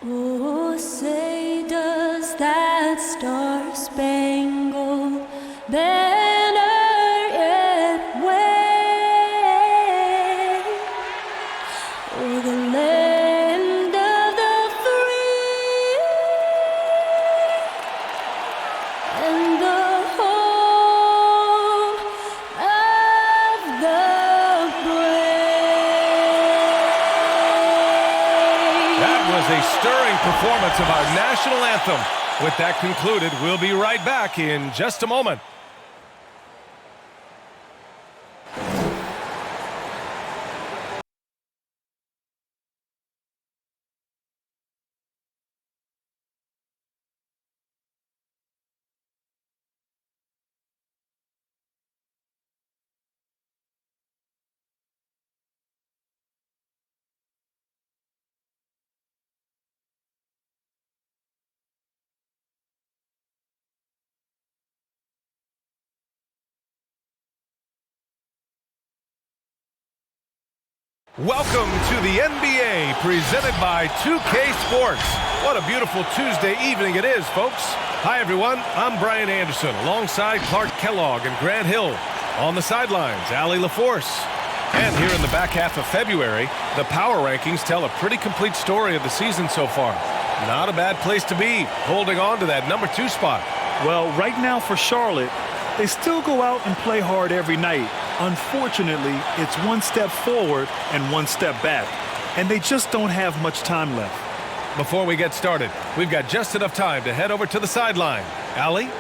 Oh, say does that star-spangled banner yet wave o'er the land of the free and the home of the brave? That was a stirring performance of our national anthem. With that concluded, we'll be right back in just a moment. Welcome to the NBA, presented by 2K Sports. What a beautiful Tuesday evening it is, folks. Hi, everyone. I'm Brian Anderson, alongside Clark Kellogg and Grant Hill. On the sidelines, Allie LaForce. And here in the back half of February, the power rankings tell a pretty complete story of the season so far. Not a bad place to be, holding on to that number 2 spot. Well, right now for Charlotte, they still go out and play hard every night. Unfortunately, it's one step forward and one step back, and they just don't have much time left. Before we get started, we've got just enough time to head over to the sideline. Allie?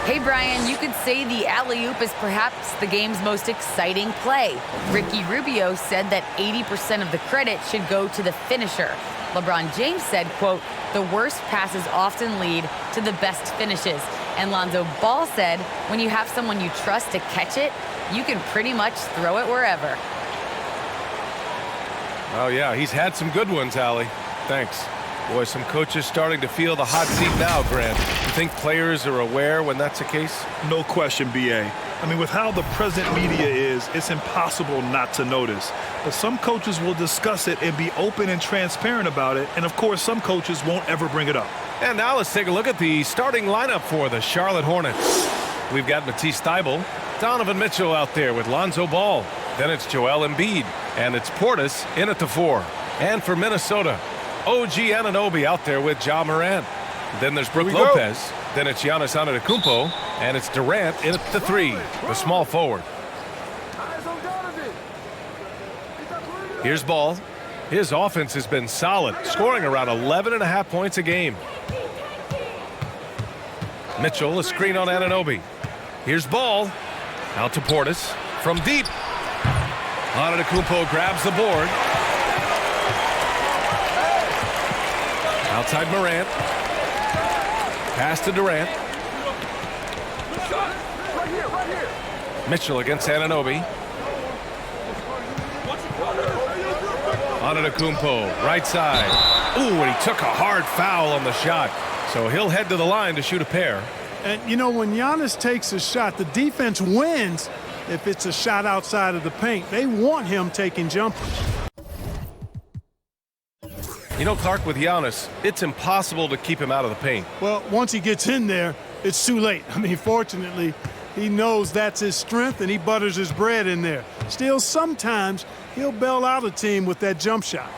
Hey, Brian, you could say the alley-oop is perhaps the game's most exciting play. Ricky Rubio said that 80% of the credit should go to the finisher. LeBron James said, quote, "The worst passes often lead to the best finishes." And Lonzo Ball said, when you have someone you trust to catch it, you can pretty much throw it wherever. Oh, yeah, he's had some good ones, Allie. Thanks. Boy, some coaches starting to feel the hot seat now, Grant. You think players are aware when that's the case? No question, B.A. I mean, with how the present media is, it's impossible not to notice. But some coaches will discuss it and be open and transparent about it, and of course, some coaches won't ever bring it up. And now let's take a look at the starting lineup for the Charlotte Hornets. We've got Matisse Thybulle, Donovan Mitchell out there with Lonzo Ball. Then it's Joel Embiid, and it's Portis in at the 4. And for Minnesota, OG Anunoby out there with Ja Morant. Then there's Brook Lopez. Then it's Giannis Antetokounmpo, and it's Durant in at the 3, the small forward. Here's Ball. His offense has been solid, scoring around 11.5 points a game. Mitchell, a screen on Anunoby. Here's Ball. Out to Portis. From deep. Antetokounmpo grabs the board. Outside Morant. Pass to Durant. Mitchell against Anunoby. Antetokounmpo, right side. Ooh, and he took a hard foul on the shot. So he'll head to the line to shoot a pair. And, you know, when Giannis takes a shot, the defense wins if it's a shot outside of the paint. They want him taking jumpers. You know, Clark, with Giannis, it's impossible to keep him out of the paint. Well, once he gets in there, it's too late. I mean, fortunately, he knows that's his strength, and he butters his bread in there. Still, sometimes he'll bail out a team with that jump shot.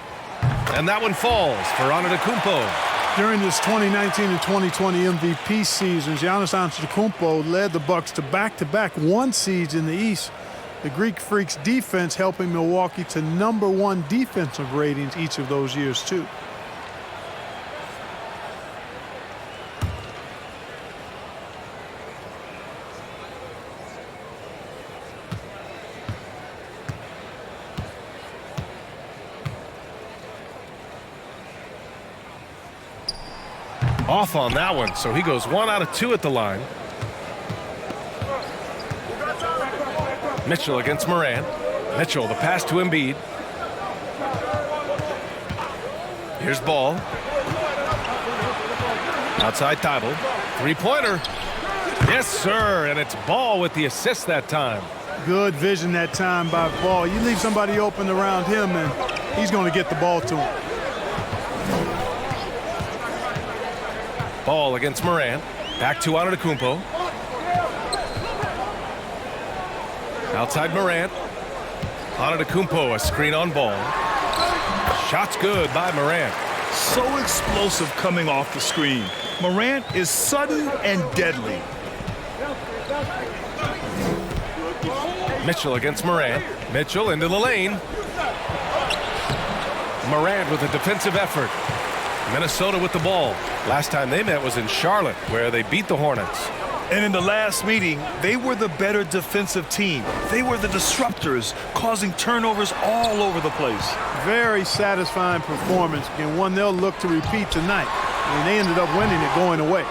And that one falls for Antetokounmpo. During this 2019 and 2020 MVP seasons, Giannis Antetokounmpo led the Bucks to back-to-back 1 seeds in the East. The Greek Freaks defense helping Milwaukee to #1 defensive ratings each of those years, too. Off on that one, so he goes 1 out of 2 at the line. Mitchell against Morant. Mitchell, the pass to Embiid. Here's Ball. Outside Thybulle. 3-pointer. Yes, sir, and it's Ball with the assist that time. Good vision that time by Ball. You leave somebody open around him, and he's going to get the ball to him. Ball against Morant. Back to Antetokounmpo. Outside Morant. Antetokounmpo, a screen on ball. Shot's good by Morant. So explosive coming off the screen. Morant is sudden and deadly. Mitchell against Morant. Mitchell into the lane. Morant with a defensive effort. Minnesota with the ball. Last time they met was in Charlotte, where they beat the Hornets. And in the last meeting, they were the better defensive team. They were the disruptors, causing turnovers all over the place. Very satisfying performance, and one they'll look to repeat tonight. And they ended up winning it going away.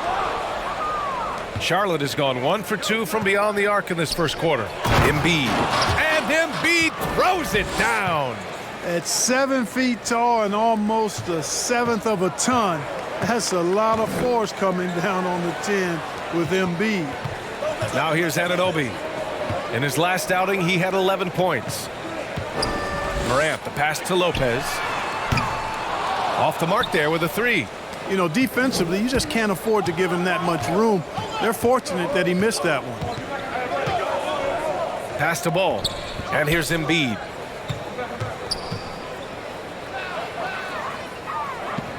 Charlotte has gone 1 for 2 from beyond the arc in this first quarter. Embiid. And Embiid throws it down. At 7 feet tall and almost a seventh of a ton, that's a lot of force coming down on the 10 with Embiid. Now here's Anunoby. In his last outing, he had 11 points. Morant, the pass to Lopez. Off the mark there with a 3. You know, defensively, you just can't afford to give him that much room. They're fortunate that he missed that one. Pass to ball. And here's Embiid.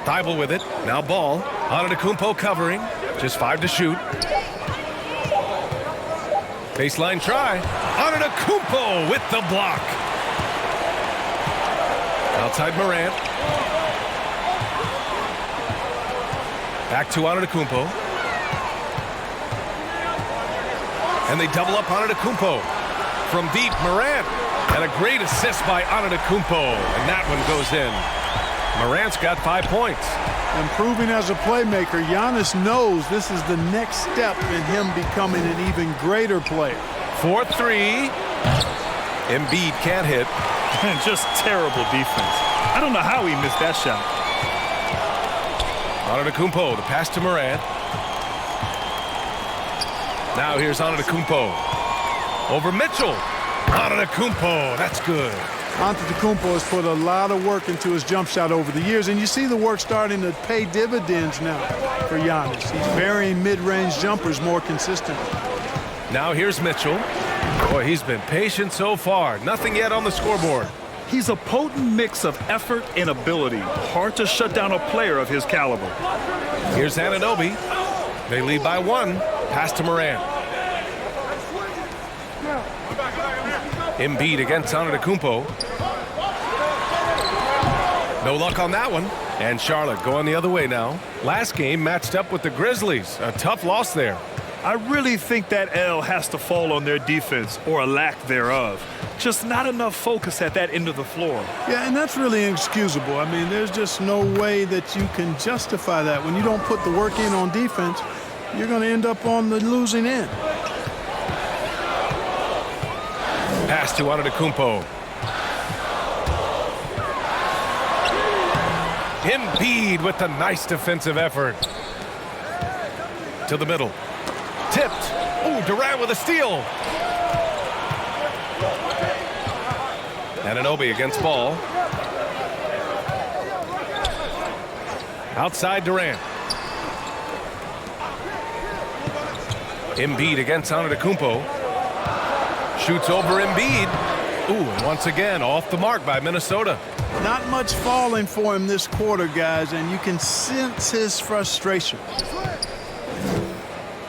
Thibault with it. Now ball. Antetokounmpo covering. Just 5 to shoot. Baseline try. Antetokounmpo with the block. Outside Morant. Back to Antetokounmpo. And they double up Antetokounmpo. From deep, Morant. And a great assist by Antetokounmpo. And that one goes in. Morant's got 5 points. Improving as a playmaker, Giannis knows this is the next step in him becoming an even greater player. 4-3. Embiid can't hit. And just terrible defense. I don't know how he missed that shot. Antetokounmpo, the pass to Morant. Now here's Antetokounmpo. Over Mitchell. Antetokounmpo, that's good. Antetokounmpo has put a lot of work into his jump shot over the years, and you see the work starting to pay dividends now for Giannis. He's varying mid-range jumpers more consistently. Now here's Mitchell. Boy, he's been patient so far. Nothing yet on the scoreboard. He's a potent mix of effort and ability. Hard to shut down a player of his caliber. Here's Anunoby. They lead by 1. Pass to Morant. Embiid against Antetokounmpo. No luck on that one. And Charlotte going the other way now. Last game matched up with the Grizzlies. A tough loss there. I really think that L has to fall on their defense, or a lack thereof. Just not enough focus at that end of the floor. Yeah, and that's really inexcusable. I mean, there's just no way that you can justify that. When you don't put the work in on defense, you're going to end up on the losing end. Pass to Antetokounmpo. Embiid with the nice defensive effort. To the middle. Tipped. Ooh, Durant with a steal. Anunoby against ball. Outside Durant. Embiid against Antetokounmpo. Shoots over Embiid. Ooh, and once again off the mark by Minnesota. Not much falling for him this quarter, guys, and you can sense his frustration.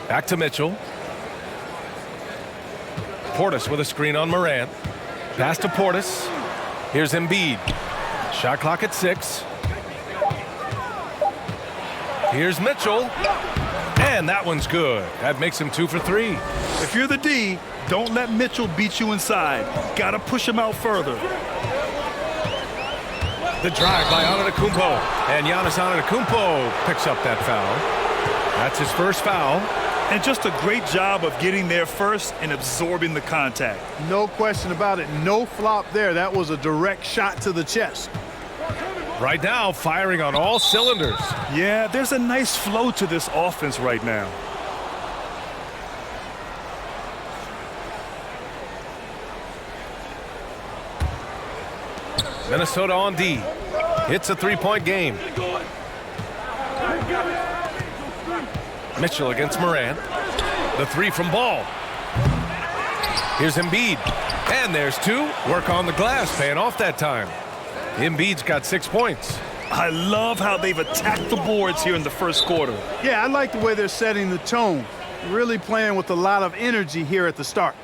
Back to Mitchell. Portis with a screen on Morant. Pass to Portis. Here's Embiid. Shot clock at 6. Here's Mitchell. And that one's good. That makes him 2 for 3. If you're the D, don't let Mitchell beat you inside. Gotta push him out further. The drive by Antetokounmpo. And Giannis Antetokounmpo picks up that foul. That's his first foul. And just a great job of getting there first and absorbing the contact. No question about it. No flop there. That was a direct shot to the chest. Right now, firing on all cylinders. Yeah, there's a nice flow to this offense right now. Minnesota on D. It's a 3-point game. Mitchell against Morant. The three from Ball. Here's Embiid. And there's two. Work on the glass, paying off that time. Embiid's got 6 points. I love how they've attacked the boards here in the first quarter. Yeah, I like the way they're setting the tone. Really playing with a lot of energy here at the start.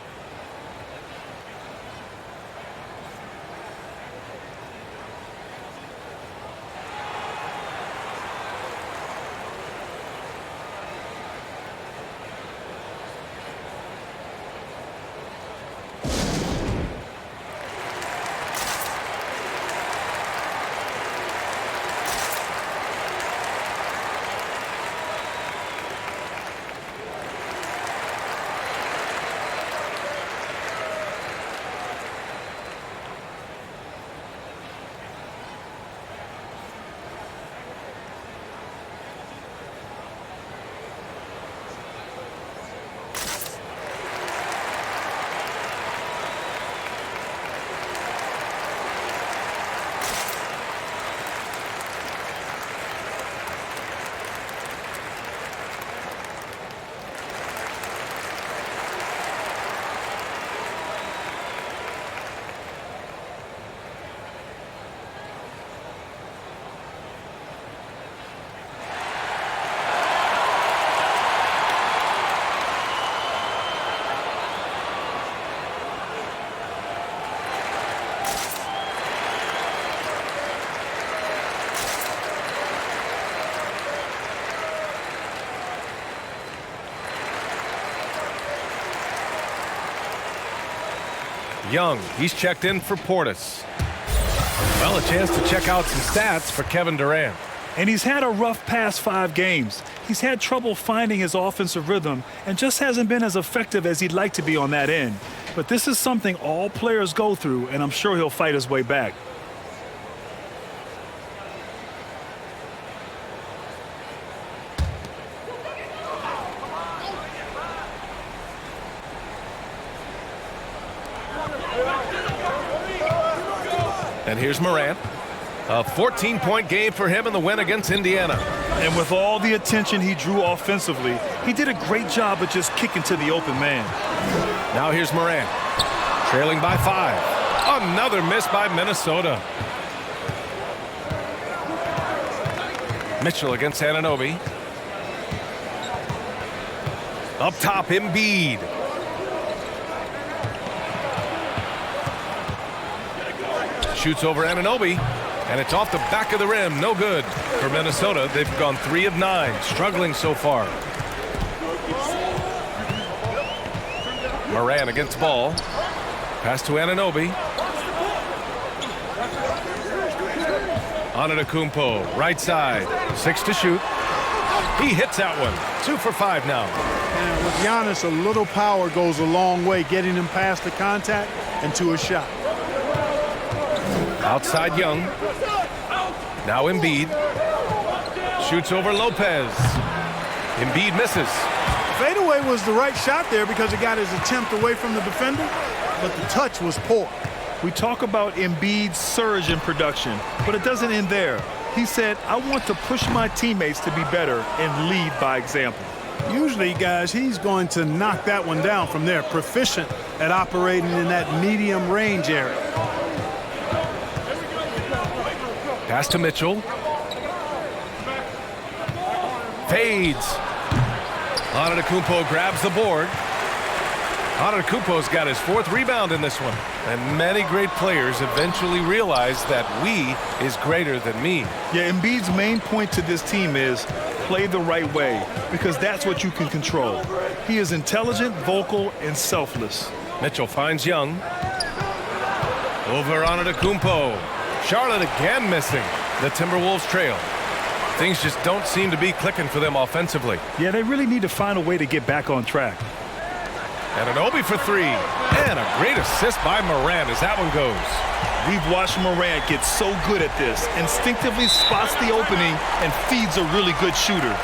Young, he's checked in for Portis. Well, a chance to check out some stats for Kevin Durant. And he's had a rough past 5 games. He's had trouble finding his offensive rhythm and just hasn't been as effective as he'd like to be on that end. But this is something all players go through, and I'm sure he'll fight his way back. And here's Morant. A 14-point game for him in the win against Indiana. And with all the attention he drew offensively, he did a great job of just kicking to the open man. Now here's Morant, trailing by 5. Another miss by Minnesota. Mitchell against Anunoby. Up top, Embiid. Shoots over Anunoby, and it's off the back of the rim. No good for Minnesota. They've gone 3 of 9, struggling so far. Morant against Ball. Pass to Anunoby. Antetokounmpo, right side. 6 to shoot. He hits that one. 2 for 5 now. And with Giannis, a little power goes a long way, getting him past the contact and to a shot. Outside Young. Now Embiid. Shoots over Lopez. Embiid misses. Fadeaway was the right shot there because it got his attempt away from the defender, but the touch was poor. We talk about Embiid's surge in production, but it doesn't end there. He said, I want to push my teammates to be better and lead by example. Usually, guys, he's going to knock that one down from there. Proficient at operating in that medium range area. Pass to Mitchell. Fades. Antetokounmpo grabs the board. Antetokounmpo's got his 4th rebound in this one. And many great players eventually realize that we is greater than me. Yeah, Embiid's main point to this team is play the right way, because that's what you can control. He is intelligent, vocal, and selfless. Mitchell finds Young. Over Antetokounmpo. Charlotte again missing. The Timberwolves trail. Things just don't seem to be clicking for them offensively. Yeah, they really need to find a way to get back on track. Anunoby for 3. And a great assist by Morant as that one goes. We've watched Morant get so good at this. Instinctively spots the opening and feeds a really good shooter.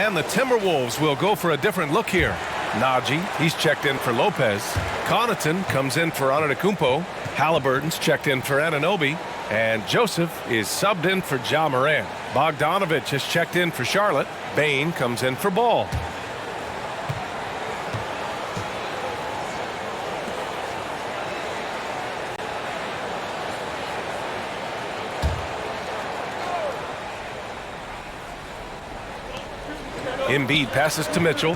And the Timberwolves will go for a different look here. Najee, he's checked in for Lopez. Connaughton comes in for Antetokounmpo. Halliburton's checked in for Anunoby. And Joseph is subbed in for Ja Morant. Bogdanovich has checked in for Charlotte. Bane comes in for Ball. Embiid passes to Mitchell.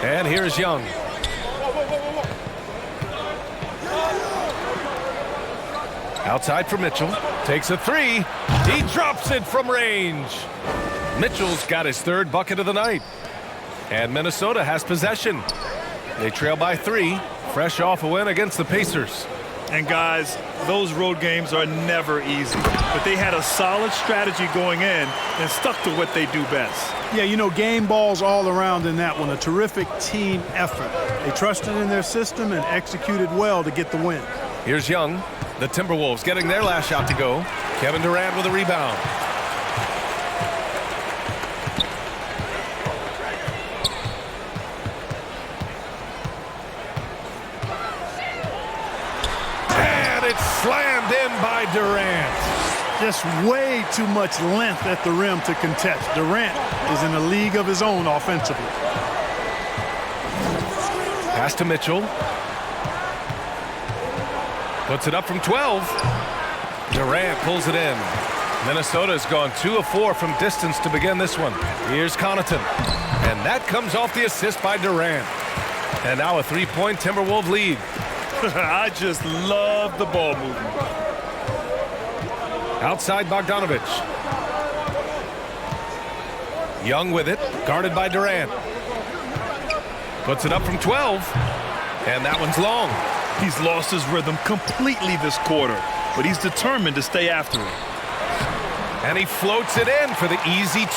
And here's Young. Outside for Mitchell. Takes a three. He drops it from range. Mitchell's got his third bucket of the night. And Minnesota has possession. They trail by 3, fresh off a win against the Pacers. And guys, those road games are never easy. But they had a solid strategy going in and stuck to what they do best. Yeah, you know, game balls all around in that one. A terrific team effort. They trusted in their system and executed well to get the win. Here's Young. The Timberwolves getting their last shot to go. Kevin Durant with a rebound. And it's slammed in by Durant. Just way too much length at the rim to contest. Durant is in a league of his own offensively. Pass to Mitchell. Puts it up from 12. Durant pulls it in. Minnesota's gone 2 of 4 from distance to begin this one. Here's Connaughton. And that comes off the assist by Durant. And now a 3-point Timberwolves lead. I just love the ball movement. Outside Bogdanovich. Young with it, guarded by Durant. Puts it up from 12. And that one's long. He's lost his rhythm completely this quarter, but he's determined to stay after it. And he floats it in for the easy 2.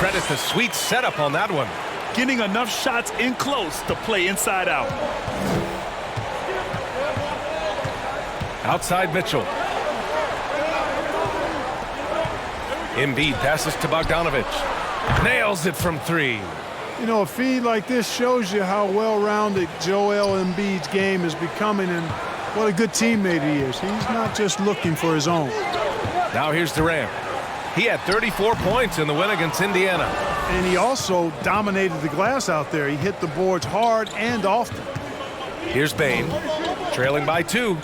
Credit the sweet setup on that one. Getting enough shots in close to play inside out. Outside Mitchell. Embiid passes to Bogdanovich. Nails it from 3. You know, a feed like this shows you how well-rounded Joel Embiid's game is becoming and what a good teammate he is. He's not just looking for his own. Now here's Durant. He had 34 points in the win against Indiana. And he also dominated the glass out there. He hit the boards hard and often. Here's Bane, trailing by 2.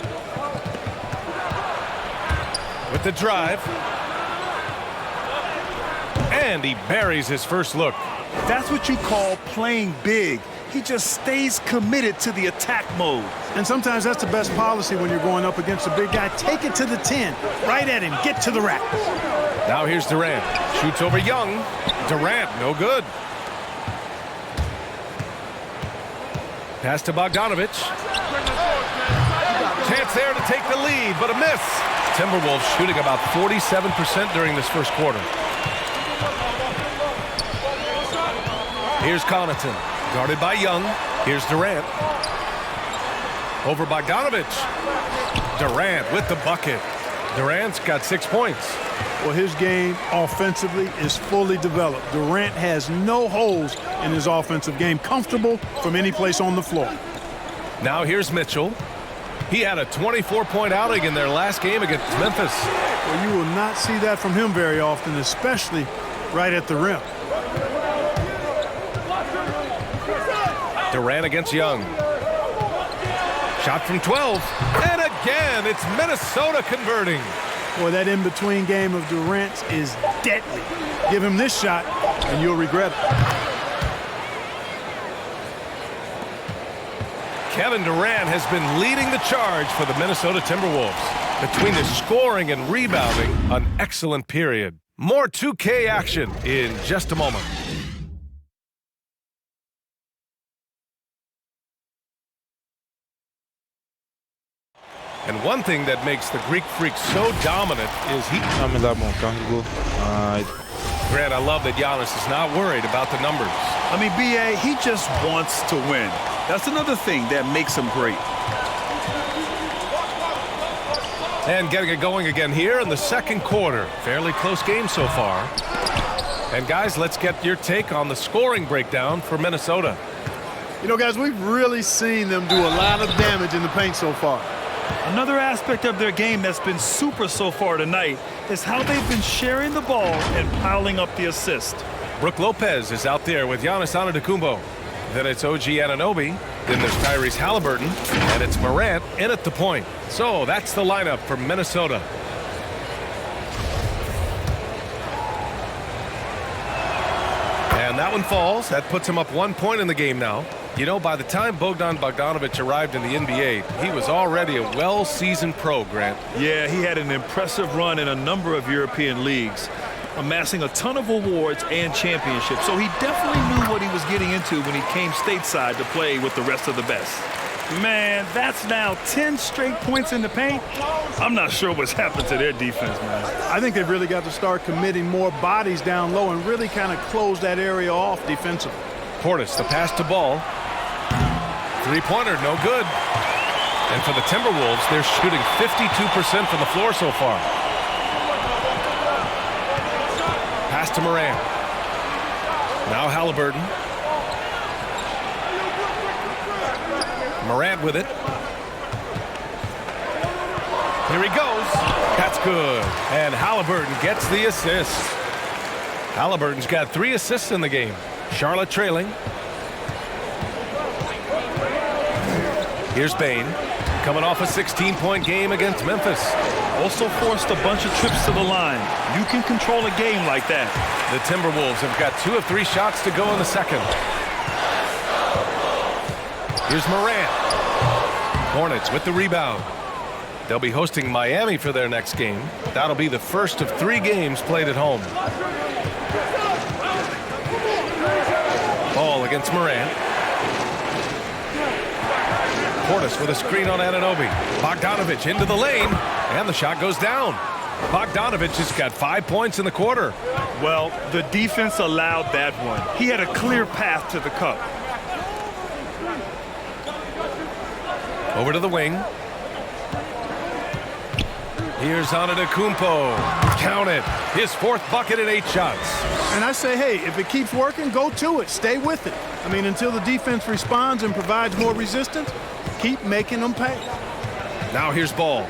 With the drive. And he buries his first look. That's what you call playing big. He just stays committed to the attack mode. And sometimes that's the best policy when you're going up against a big guy. Take it to the 10. Right at him. Get to the rack. Now here's Durant. Shoots over Young. Durant, no good. Pass to Bogdanovich. Chance there to take the lead, but a miss. Timberwolves shooting about 47% during this first quarter. Here's Connaughton, guarded by Young. Here's Durant. Over Bogdanovich. Durant with the bucket. Durant's got 6 points. Well, his game offensively is fully developed. Durant has no holes in his offensive game. Comfortable from any place on the floor. Now here's Mitchell. He had a 24-point outing in their last game against Memphis. Well, you will not see that from him very often, especially right at the rim. Durant against Young. Shot from 12. And again, it's Minnesota converting. Boy, that in-between game of Durant's is deadly. Give him this shot, and you'll regret it. Kevin Durant has been leading the charge for the Minnesota Timberwolves. Between the scoring and rebounding, an excellent period. More 2K action in just a moment. And one thing that makes the Greek Freak so dominant is he... Grant, I love that Giannis is not worried about the numbers. I mean, B.A., he just wants to win. That's another thing that makes him great. And getting it going again here in the second quarter. Fairly close game so far. And guys, let's get your take on the scoring breakdown for Minnesota. You know, guys, we've really seen them do a lot of damage in the paint so far. Another aspect of their game that's been super so far tonight is how they've been sharing the ball and piling up the assist. Brook Lopez is out there with Giannis Antetokounmpo. Then it's OG Anunoby. Then there's Tyrese Halliburton. And it's Morant in at the point. So that's the lineup for Minnesota. And that one falls. That puts him up 1 point in the game now. You know, by the time Bogdan Bogdanovic arrived in the NBA, he was already a well-seasoned pro, Grant. Yeah, he had an impressive run in a number of European leagues, amassing a ton of awards and championships. So he definitely knew what he was getting into when he came stateside to play with the rest of the best. Man, that's now 10 straight points in the paint. I'm not sure what's happened to their defense, man. I think they've really got to start committing more bodies down low and really kind of close that area off defensively. Portis, the pass to Ball. Three-pointer, no good. And for the Timberwolves, they're shooting 52% from the floor so far. Pass to Morant. Now Halliburton. Morant with it. Here he goes. That's good. And Halliburton gets the assist. Halliburton's got 3 assists in the game. Charlotte trailing. Here's Bane, coming off a 16-point game against Memphis. Also forced a bunch of trips to the line. You can control a game like that. The Timberwolves have got 2 of 3 shots to go in the second. Here's Morant. Hornets with the rebound. They'll be hosting Miami for their next game. That'll be the first of 3 games played at home. Ball against Morant. Portis with a screen on Anunoby. Bogdanovic into the lane, and the shot goes down. Bogdanovic has got 5 points in the quarter. Well, the defense allowed that one. He had a clear path to the cup. Over to the wing. Here's Antetokounmpo. Count it. His 4th bucket at 8 shots. And I say, hey, if it keeps working, go to it. Stay with it. I mean, until the defense responds and provides more resistance, keep making them pay. Now here's Ball.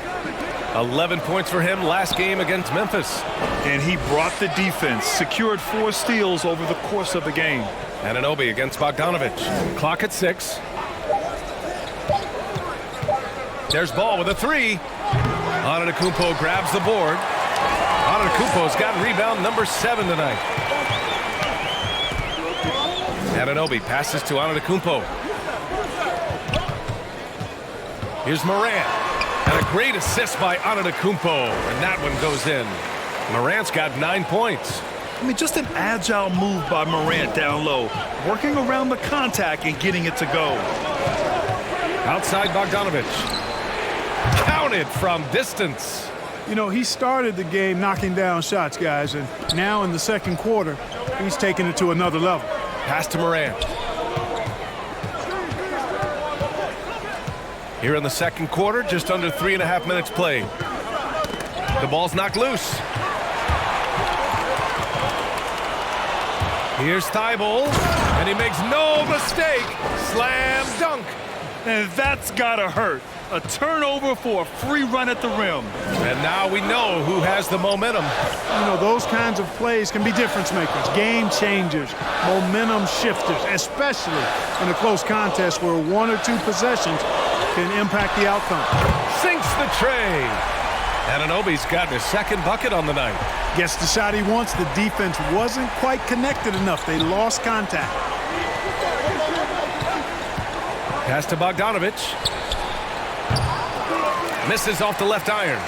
11 points for him last game against Memphis. And he brought the defense, secured 4 steals over the course of the game. Anunoby against Bogdanovic. Clock at 6. There's Ball with a 3. Antetokounmpo grabs the board. Antetokounmpo's got rebound number 7 tonight. Anunoby passes to Antetokounmpo. Here's Morant. And a great assist by Antetokounmpo. And that one goes in. Morant's got 9 points. I mean, just an agile move by Morant down low, working around the contact and getting it to go. Outside Bogdanovic. Counted from distance. You know, he started the game knocking down shots, guys, and now in the second quarter, he's taking it to another level. Pass to Morant. Here in the second quarter, just under 3.5 minutes played. The ball's knocked loose. Here's Thibault, and he makes no mistake. Slam dunk. And that's gotta hurt. A turnover for a free run at the rim. And now we know who has the momentum. You know, those kinds of plays can be difference makers, game changers, momentum shifters, especially in a close contest where 1 or 2 possessions can impact the outcome. Sinks the tray. Anunoby's gotten his 2nd bucket on the night. Gets the shot he wants. The defense wasn't quite connected enough. They lost contact. Pass to Bogdanovic. Misses off the left iron.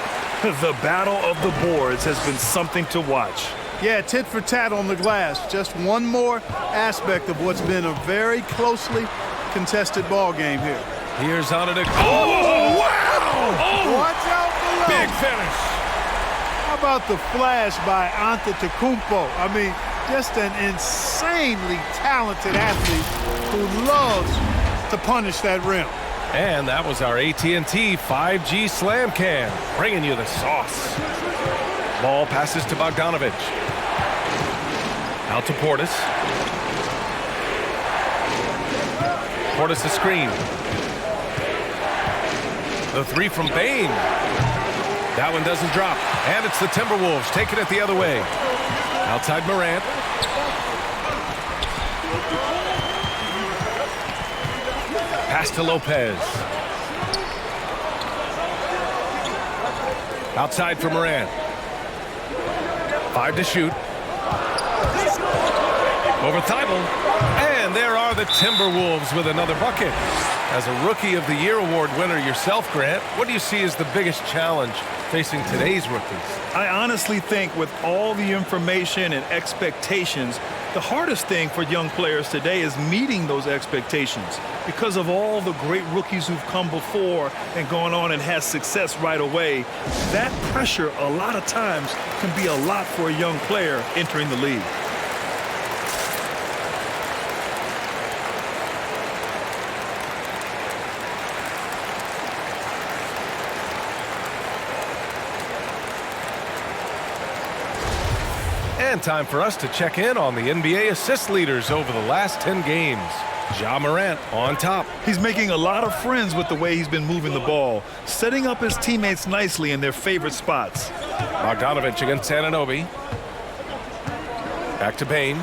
The battle of the boards has been something to watch. Yeah, tit for tat on the glass. Just one more aspect of what's been a very closely contested ball game here. Here's Antetokounmpo. Oh, wow! Oh, watch out below. Big finish. How about the flash by Antetokounmpo? I mean, just an insanely talented athlete who loves to punish that rim. And that was our AT&T 5G Slam Cam, bringing you the sauce. Ball passes to Bogdanovic. Out to Portis. Portis the screen. The three from Bain. That one doesn't drop. And it's the Timberwolves taking it the other way. Outside Morant. Pass to Lopez. Outside for Morant. 5 to shoot. Over Thibault. And there are the Timberwolves with another bucket. As a Rookie of the Year award winner yourself, Grant, what do you see as the biggest challenge facing today's rookies? I honestly think with all the information and expectations, the hardest thing for young players today is meeting those expectations because of all the great rookies who've come before and gone on and had success right away. That pressure a lot of times can be a lot for a young player entering the league. And time for us to check in on the NBA assist leaders over the last 10 games. Ja Morant on top. He's making a lot of friends with the way he's been moving the ball, setting up his teammates nicely in their favorite spots. Bogdanovich against Anunoby. Back to Bain.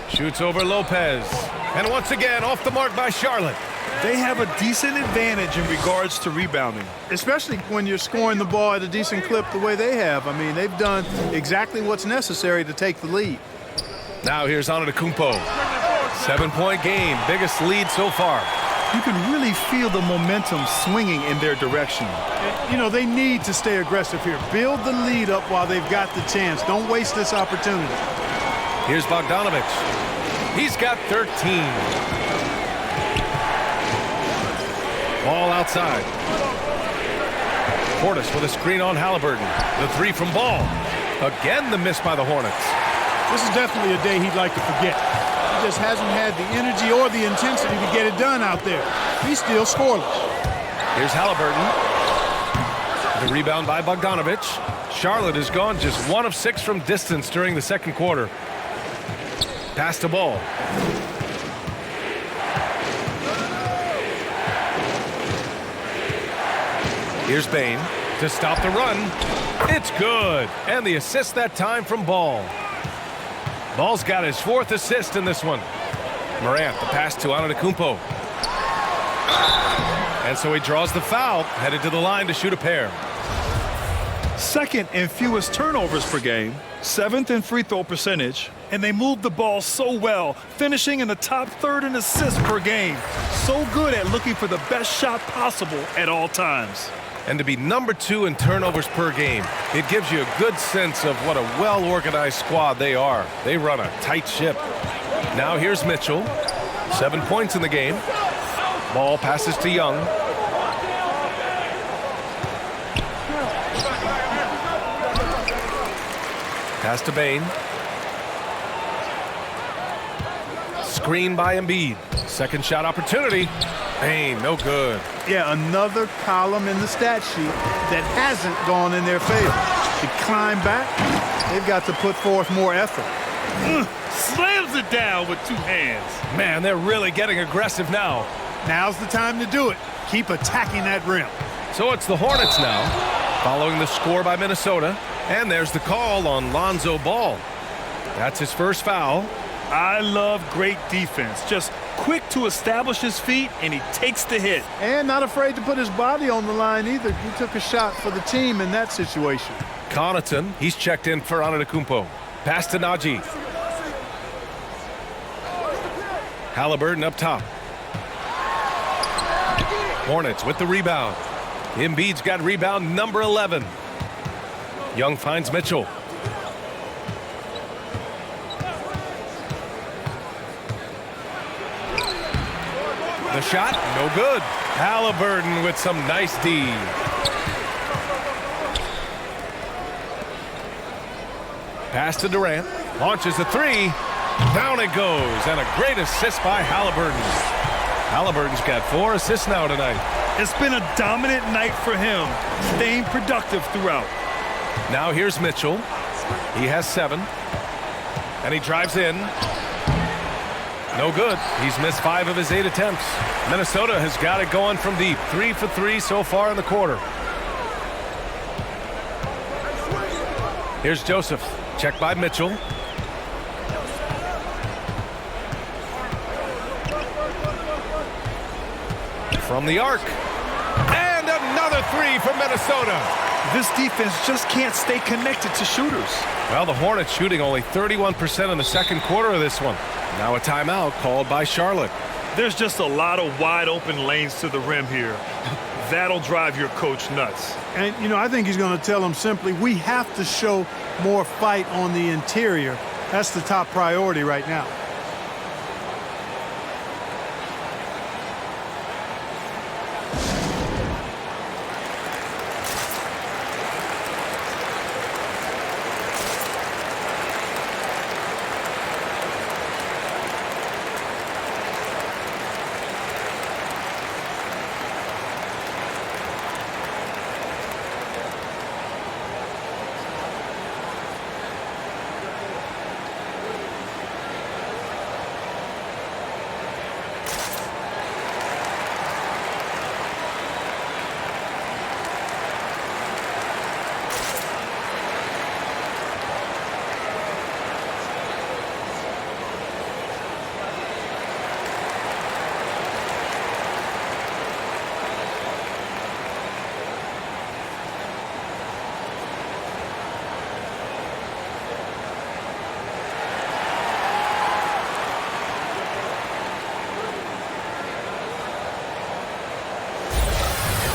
Shoots over Lopez. And once again, off the mark by Charlotte. They have a decent advantage in regards to rebounding. Especially when you're scoring the ball at a decent clip the way they have. I mean, they've done exactly what's necessary to take the lead. Now here's Antetokounmpo. 7-point game, biggest lead so far. You can really feel the momentum swinging in their direction. You know, they need to stay aggressive here. Build the lead up while they've got the chance. Don't waste this opportunity. Here's Bogdanovich. He's got 13. Ball outside. Portis with a screen on Halliburton. The three from Ball. Again, the miss by the Hornets. This is definitely a day he'd like to forget. He just hasn't had the energy or the intensity to get it done out there. He's still scoreless. Here's Halliburton. The rebound by Bogdanovich. Charlotte has gone just 1 of 6 from distance during the second quarter. Pass to Ball. Here's Bain to stop the run. It's good. And the assist that time from Ball. Ball's got his 4th assist in this one. Morant, the pass to Antetokounmpo. And so he draws the foul, headed to the line to shoot a pair. 2nd in fewest turnovers per game, 7th in free throw percentage, and they move the ball so well, finishing in the top 3rd in assists per game. So good at looking for the best shot possible at all times. And to be number 2 in turnovers per game, it gives you a good sense of what a well-organized squad they are. They run a tight ship. Now here's Mitchell. 7 points in the game. Ball passes to Young. Pass to Bain. Screen by Embiid. Second shot opportunity. Bain, no good. Yeah, another column in the stat sheet that hasn't gone in their favor. To climb back, they've got to put forth more effort. Slams it down with 2 hands. Man, they're really getting aggressive now. Now's the time to do it. Keep attacking that rim. So it's the Hornets now, following the score by Minnesota. And there's the call on Lonzo Ball. That's his first foul. I love great defense. Just quick to establish his feet, and he takes the hit. And not afraid to put his body on the line either. He took a shot for the team in that situation. Connaughton, he's checked in for Antetokounmpo. Pass to Najee. Halliburton up top. Hornets with the rebound. Embiid's got rebound number 11. Young finds Mitchell. The shot, no good. Halliburton with some nice D. Pass to Durant. Launches the three. Down it goes. And a great assist by Halliburton. Halliburton's got 4 assists now tonight. It's been a dominant night for him, staying productive throughout. Now here's Mitchell. He has 7. And he drives in. No good. He's missed 5 of his 8 attempts. Minnesota has got it going from deep. 3 for 3 so far in the quarter. Here's Joseph. Checked by Mitchell. From the arc. And another 3 for Minnesota. This defense just can't stay connected to shooters. Well, the Hornets shooting only 31% in the second quarter of this one. Now a timeout called by Charlotte. There's just a lot of wide open lanes to the rim here. That'll drive your coach nuts. And, you know, I think he's going to tell them simply, we have to show more fight on the interior. That's the top priority right now.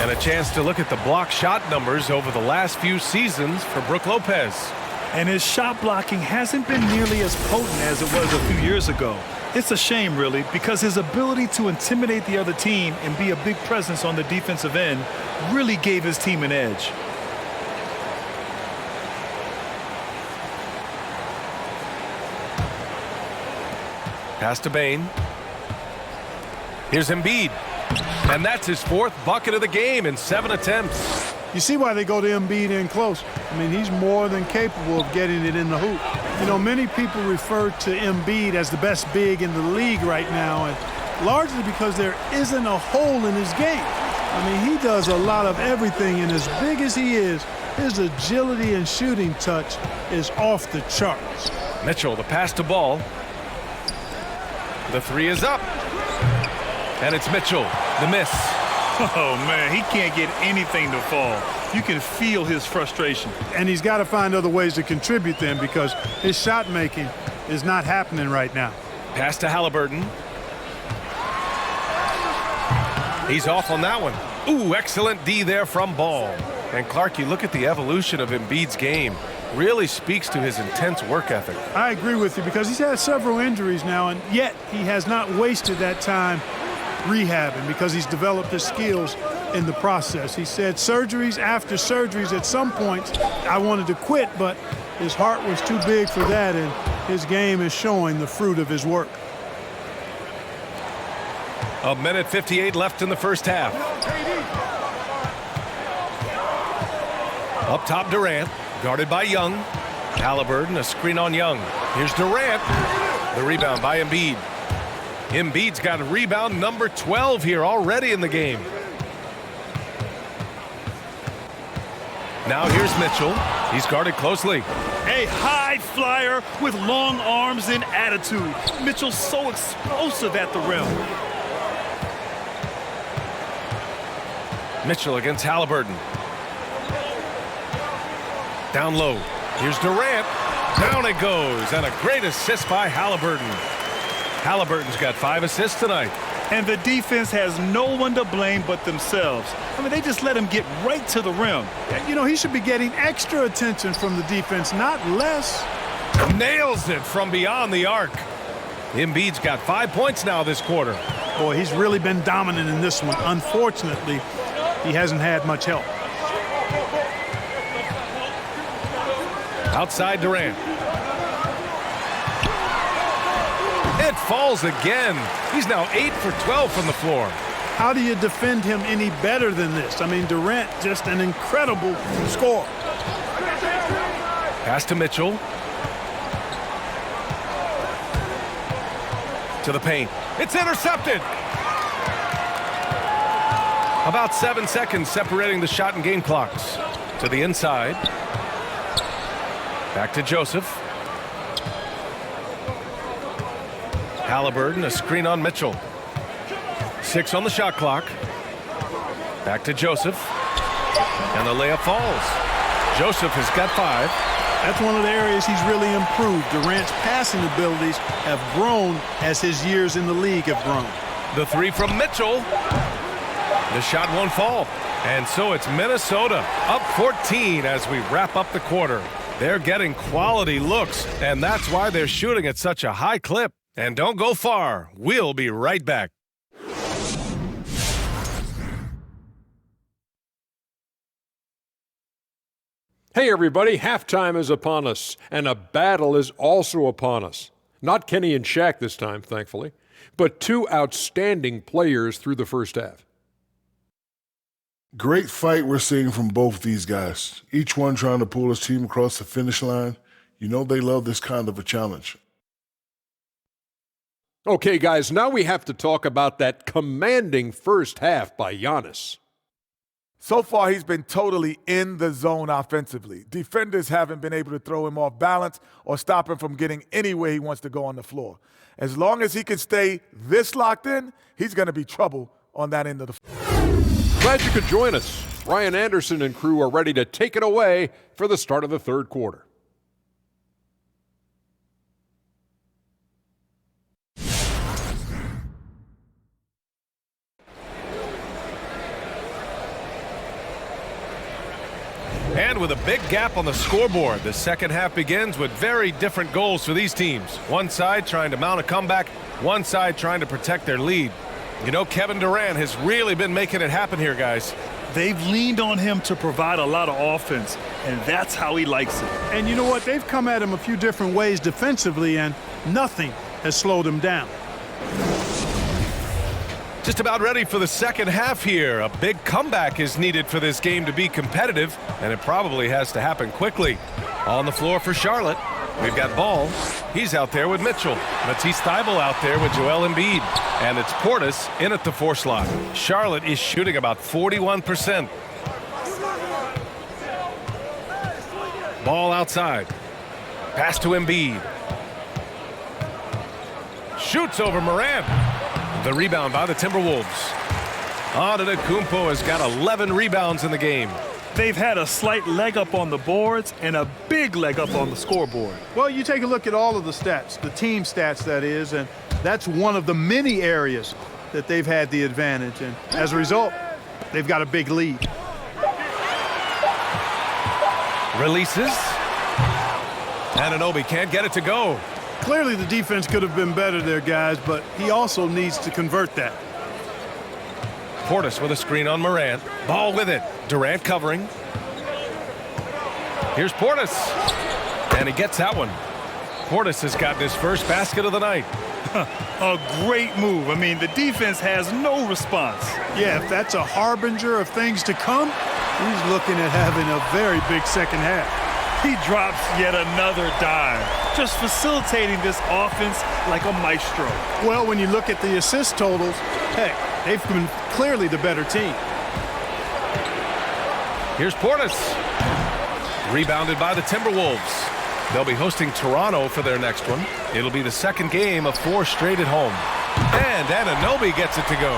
And a chance to look at the block shot numbers over the last few seasons for Brook Lopez. And his shot blocking hasn't been nearly as potent as it was a few years ago. It's a shame, really, because his ability to intimidate the other team and be a big presence on the defensive end really gave his team an edge. Pass to Bane. Here's Embiid. And that's his 4th bucket of the game in 7 attempts. You see why they go to Embiid in close. I mean, he's more than capable of getting it in the hoop. You know, many people refer to Embiid as the best big in the league right now, and largely because there isn't a hole in his game. I mean, he does a lot of everything, and as big as he is, his agility and shooting touch is off the charts. Mitchell, the pass to Ball. The 3 is up. And it's Mitchell, the miss. Oh, man, he can't get anything to fall. You can feel his frustration. And he's got to find other ways to contribute then, because his shot making is not happening right now. Pass to Halliburton. He's off on that one. Ooh, excellent D there from Ball. And Clark, you look at the evolution of Embiid's game. Really speaks to his intense work ethic. I agree with you, because he's had several injuries now, and yet he has not wasted that time rehabbing, because he's developed his skills in the process. He said surgeries after surgeries, at some points I wanted to quit, but his heart was too big for that, and his game is showing the fruit of his work. 1:58 left in the first half. Up top, Durant, guarded by Young. Halliburton, a screen on Young. Here's Durant. The rebound by Embiid. Embiid's got a rebound number 12 here already in the game. Now here's Mitchell. He's guarded closely. A high flyer with long arms and attitude. Mitchell's so explosive at the rim. Mitchell against Halliburton. Down low. Here's Durant. Down it goes. And a great assist by Halliburton. Halliburton's got 5 assists tonight. And the defense has no one to blame but themselves. I mean, they just let him get right to the rim. You know, he should be getting extra attention from the defense, not less. Nails it from beyond the arc. Embiid's got 5 points now this quarter. Boy, he's really been dominant in this one. Unfortunately, he hasn't had much help. Outside Durant. It falls again. He's now 8 for 12 from the floor. How do you defend him any better than this? I mean, Durant, just an incredible scorer. Pass to Mitchell. To the paint. It's intercepted. About 7 seconds separating the shot and game clocks. To the inside. Back to Joseph. Halliburton, a screen on Mitchell. 6 on the shot clock. Back to Joseph. And the layup falls. Joseph has got 5. That's one of the areas he's really improved. Durant's passing abilities have grown as his years in the league have grown. The 3 from Mitchell. The shot won't fall. And so it's Minnesota up 14 as we wrap up the quarter. They're getting quality looks, and that's why they're shooting at such a high clip. And don't go far. We'll be right back. Hey everybody, halftime is upon us, and a battle is also upon us. Not Kenny and Shaq this time, thankfully, but 2 outstanding players through the first half. Great fight we're seeing from both these guys. Each one trying to pull his team across the finish line. You know they love this kind of a challenge. Okay, guys, now we have to talk about that commanding first half by Giannis. So far, he's been totally in the zone offensively. Defenders haven't been able to throw him off balance or stop him from getting anywhere he wants to go on the floor. As long as he can stay this locked in, he's going to be trouble on that end of the floor. Glad you could join us. Ryan Anderson and crew are ready to take it away for the start of the third quarter. And with a big gap on the scoreboard, the second half begins with very different goals for these teams. One side trying to mount a comeback, one side trying to protect their lead. You know, Kevin Durant has really been making it happen here, guys. They've leaned on him to provide a lot of offense, and that's how he likes it. And you know what? They've come at him a few different ways defensively, and nothing has slowed him down. Just about ready for the second half here. A big comeback is needed for this game to be competitive, and it probably has to happen quickly. On the floor for Charlotte, we've got Ball. He's out there with Mitchell. Matisse Thybulle out there with Joel Embiid. And it's Portis in at the 4 slot. Charlotte is shooting about 41%. Ball outside. Pass to Embiid. Shoots over Morant. The rebound by the Timberwolves. Antetokounmpo has got 11 rebounds in the game. They've had a slight leg up on the boards and a big leg up on the scoreboard. Well, you take a look at all of the stats, the team stats that is, and that's one of the many areas that they've had the advantage. And as a result, they've got a big lead. Releases. Anunoby can't get it to go. Clearly the defense could have been better there, guys, but he also needs to convert that. Portis with a screen on Morant. Ball with it. Durant covering. Here's Portis. And he gets that one. Portis has gotten his first basket of the night. A great move. I mean, the defense has no response. Yeah, if that's a harbinger of things to come, he's looking at having a very big second half. He drops yet another dime, just facilitating this offense like a maestro. Well, when you look at the assist totals, heck, they've been clearly the better team. Here's Portis. Rebounded by the Timberwolves. They'll be hosting Toronto for their next one. It'll be the second game of 4 straight at home. And Anunoby gets it to go.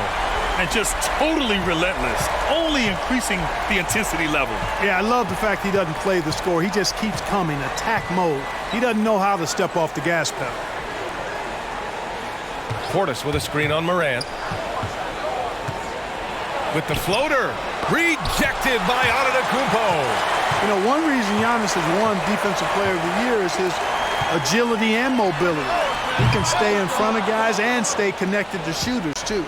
And just totally relentless, only increasing the intensity level. Yeah, I love the fact he doesn't play the score. He just keeps coming, attack mode. He doesn't know how to step off the gas pedal. Portis with a screen on Morant. With the floater. Rejected by Antetokounmpo. You know, one reason Giannis has won Defensive Player of the Year is his agility and mobility. He can stay in front of guys and stay connected to shooters, too.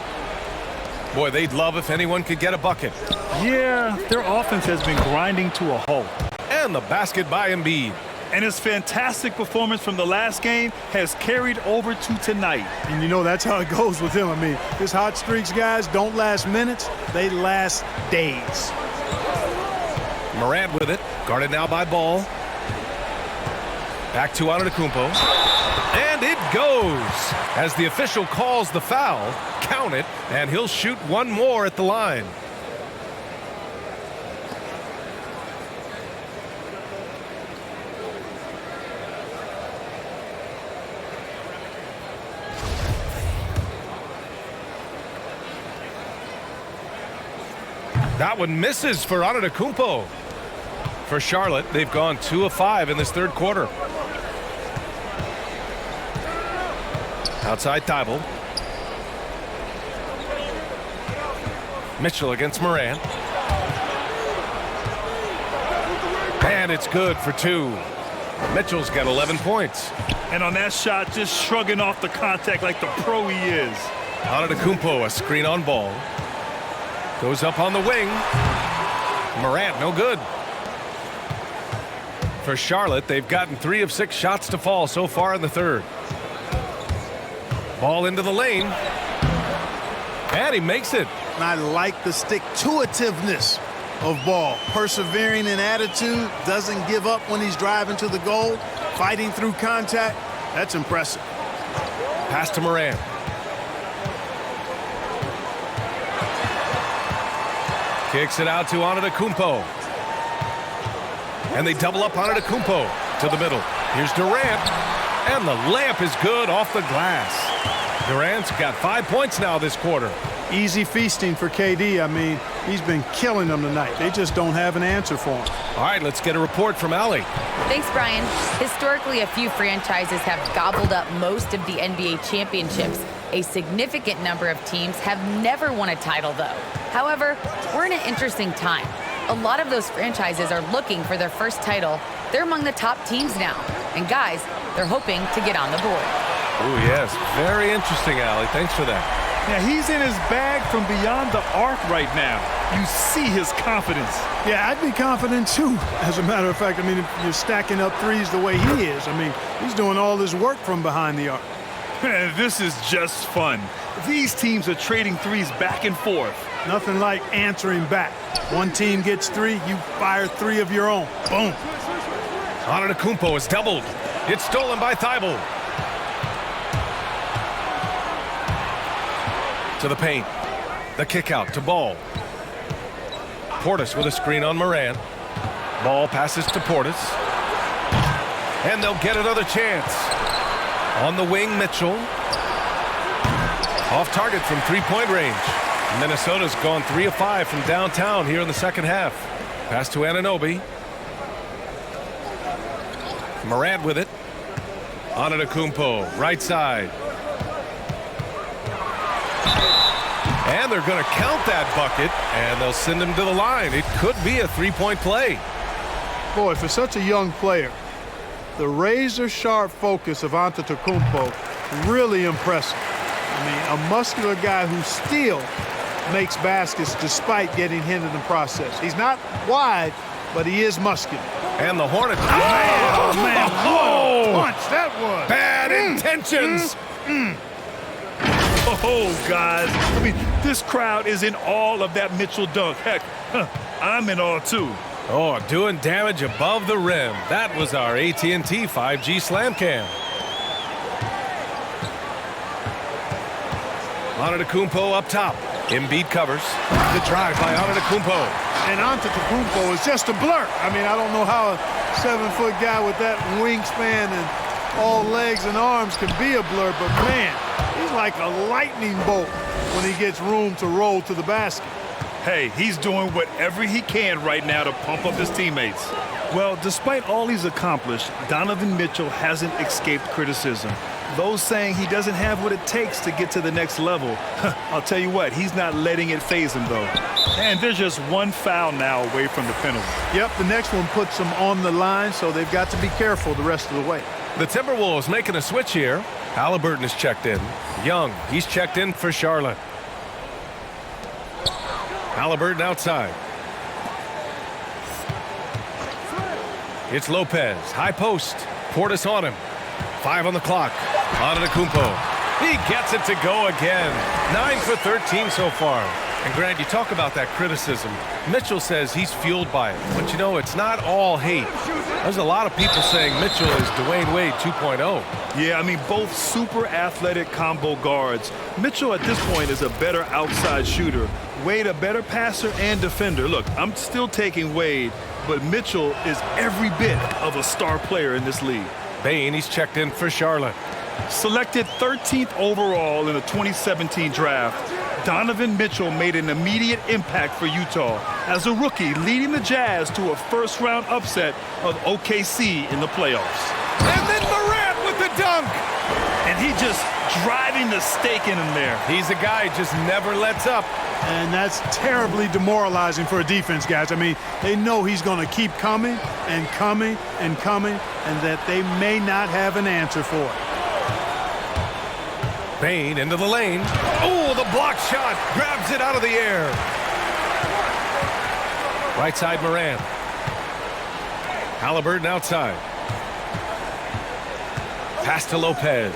Boy, they'd love if anyone could get a bucket. Yeah, their offense has been grinding to a halt. And the basket by Embiid. And his fantastic performance from the last game has carried over to tonight. And you know, that's how it goes with him. I mean, his hot streaks, guys, don't last minutes. They last days. Morant with it. Guarded now by Ball. Back to Antetokounmpo. And it goes. As the official calls the foul, count it, and he'll shoot one more at the line. That one misses for Antetokounmpo. For Charlotte, they've gone 2 of 5 in this third quarter. Outside Thibault. Mitchell against Morant. And it's good for 2. Mitchell's got 11 points. And on that shot, just shrugging off the contact like the pro he is. Antetokounmpo, a screen on ball. Goes up on the wing. Morant, no good. For Charlotte, they've gotten 3 of 6 shots to fall so far in the third. Ball into the lane. And he makes it. And I like the stick-to-itiveness of Ball. Persevering in attitude, doesn't give up when he's driving to the goal, fighting through contact. That's impressive. Pass to Morant. Kicks it out to Antetokounmpo. And they double up Antetokounmpo to the middle. Here's Durant. And the layup is good off the glass. Durant's got 5 points now this quarter. Easy feasting for KD. I mean, he's been killing them tonight. They just don't have an answer for him. All right, let's get a report from Allie. Thanks, Brian. Historically, a few franchises have gobbled up most of the NBA championships. A significant number of teams have never won a title, though. However, we're in an interesting time. A lot of those franchises are looking for their first title. They're among the top teams now. And guys, they're hoping to get on the board. Oh, yes. Very interesting, Allie. Thanks for that. Yeah, he's in his bag from beyond the arc right now. You see his confidence. Yeah, I'd be confident too. As a matter of fact, I mean, if you're stacking up threes the way he is, I mean, he's doing all this work from behind the arc. This is just fun. These teams are trading threes back and forth. Nothing like answering back. One team gets 3, you fire 3 of your own. Boom. Antetokounmpo is doubled. It's stolen by Thibault. To the paint. The kick out to Ball. Portis with a screen on Morant. Ball passes to Portis. And they'll get another chance. On the wing, Mitchell. Off target from 3-point range. Minnesota's gone 3 of 5 from downtown here in the second half. Pass to Anunoby. Morant with it. Antetokounmpo, right side. And they're going to count that bucket, and they'll send him to the line. It could be a 3-point play. Boy, for such a young player, the razor-sharp focus of Antetokounmpo, really impressive. I mean, a muscular guy who still makes baskets despite getting hit in the process. He's not wide, but he is muscular. And the Hornets. Oh, man. Oh, What a punch that was. bad intentions. Oh, guys. I mean, this crowd is in all of that Mitchell dunk. Heck, I'm in all too. Oh, doing damage above the rim. That was our AT&T 5G Slam Cam. Antetokounmpo up top. Embiid covers. The drive by Antetokounmpo. And Antetokounmpo is just a blur. I mean, I don't know how a 7-foot guy with that wingspan and all legs and arms can be a blur, but man, he's like a lightning bolt when he gets room to roll to the basket. Hey, he's doing whatever he can right now to pump up his teammates. Well, despite all he's accomplished, Donovan Mitchell hasn't escaped criticism. Those saying he doesn't have what it takes to get to the next level. I'll tell you what, he's not letting it faze him, though. And there's just one foul now away from the penalty. Yep, the next one puts them on the line, so they've got to be careful the rest of the way. The Timberwolves making a switch here. Halliburton is checked in. Young, he's checked in for Charlotte. Halliburton outside. It's Lopez, high post. Portis on him. 5 on the clock. Antetokounmpo. He gets it to go again. 9 for 13 so far. And Grant, you talk about that criticism. Mitchell says he's fueled by it. But, you know, it's not all hate. There's a lot of people saying Mitchell is Dwayne Wade 2.0. Yeah, I mean, both super athletic combo guards. Mitchell at this point is a better outside shooter. Wade a better passer and defender. Look, I'm still taking Wade, but Mitchell is every bit of a star player in this league. Bane, he's checked in for Charlotte. Selected 13th overall in the 2017 draft, Donovan Mitchell made an immediate impact for Utah as a rookie, leading the Jazz to a first-round upset of OKC in the playoffs. And then Morant with the dunk. And he just driving the stake in him there. He's a guy who just never lets up. And that's terribly demoralizing for a defense, guys. I mean, they know he's going to keep coming and coming and coming, and that they may not have an answer for it. Bane into the lane. Oh, the block shot. Grabs it out of the air. Right side, Morant. Halliburton outside. Pass to Lopez.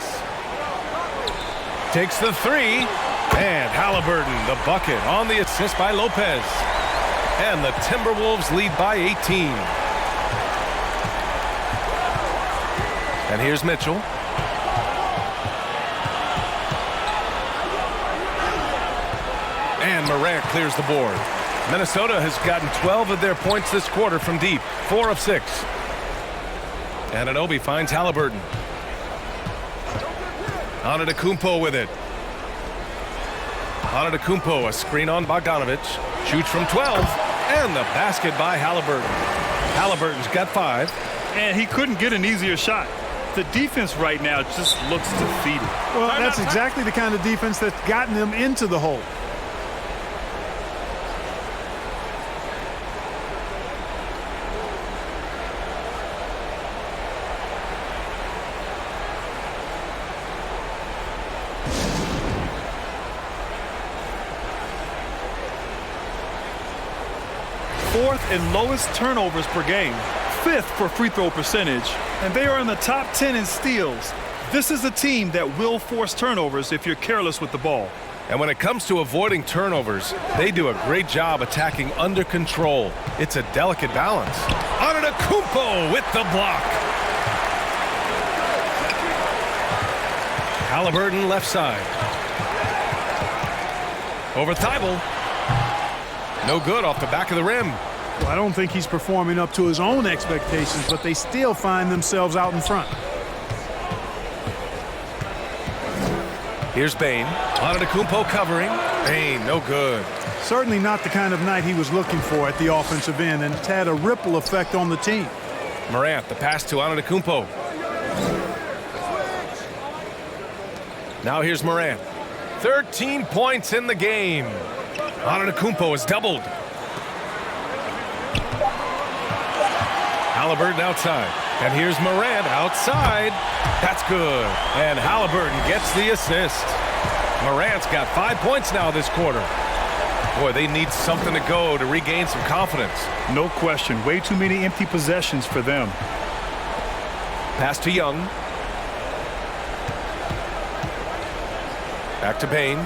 Takes the three. And Halliburton, the bucket on the assist by Lopez. And the Timberwolves lead by 18. And here's Mitchell. And Morant clears the board. Minnesota has gotten 12 of their points this quarter from deep. 4 of 6. And Anunoby finds Halliburton. Antetokounmpo with it. Antetokounmpo, a screen on Bogdanovic. Shoots from 12. And the basket by Halliburton. Halliburton's got 5. And he couldn't get an easier shot. The defense right now just looks defeated. Well, that's exactly the kind of defense that's gotten them into the hole. Fourth and lowest turnovers per game, 5th for free throw percentage, and they are in the top 10 in steals. This is a team that will force turnovers if you're careless with the ball. And when it comes to avoiding turnovers, they do a great job attacking under control. It's a delicate balance. Antetokounmpo with the block. Halliburton left side. Over Thibault. No good off the back of the rim. Well, I don't think he's performing up to his own expectations, but they still find themselves out in front. Here's Bane. Antetokounmpo covering. Bane, no good. Certainly not the kind of night he was looking for at the offensive end, and it's had a ripple effect on the team. Morant, the pass to Antetokounmpo. Now here's Morant. 13 points in the game. Antetokounmpo is doubled. Halliburton outside. And here's Morant outside. That's good. And Halliburton gets the assist. Morant's got 5 points now this quarter. Boy, they need something to go to regain some confidence. No question. Way too many empty possessions for them. Pass to Young. Back to Bane.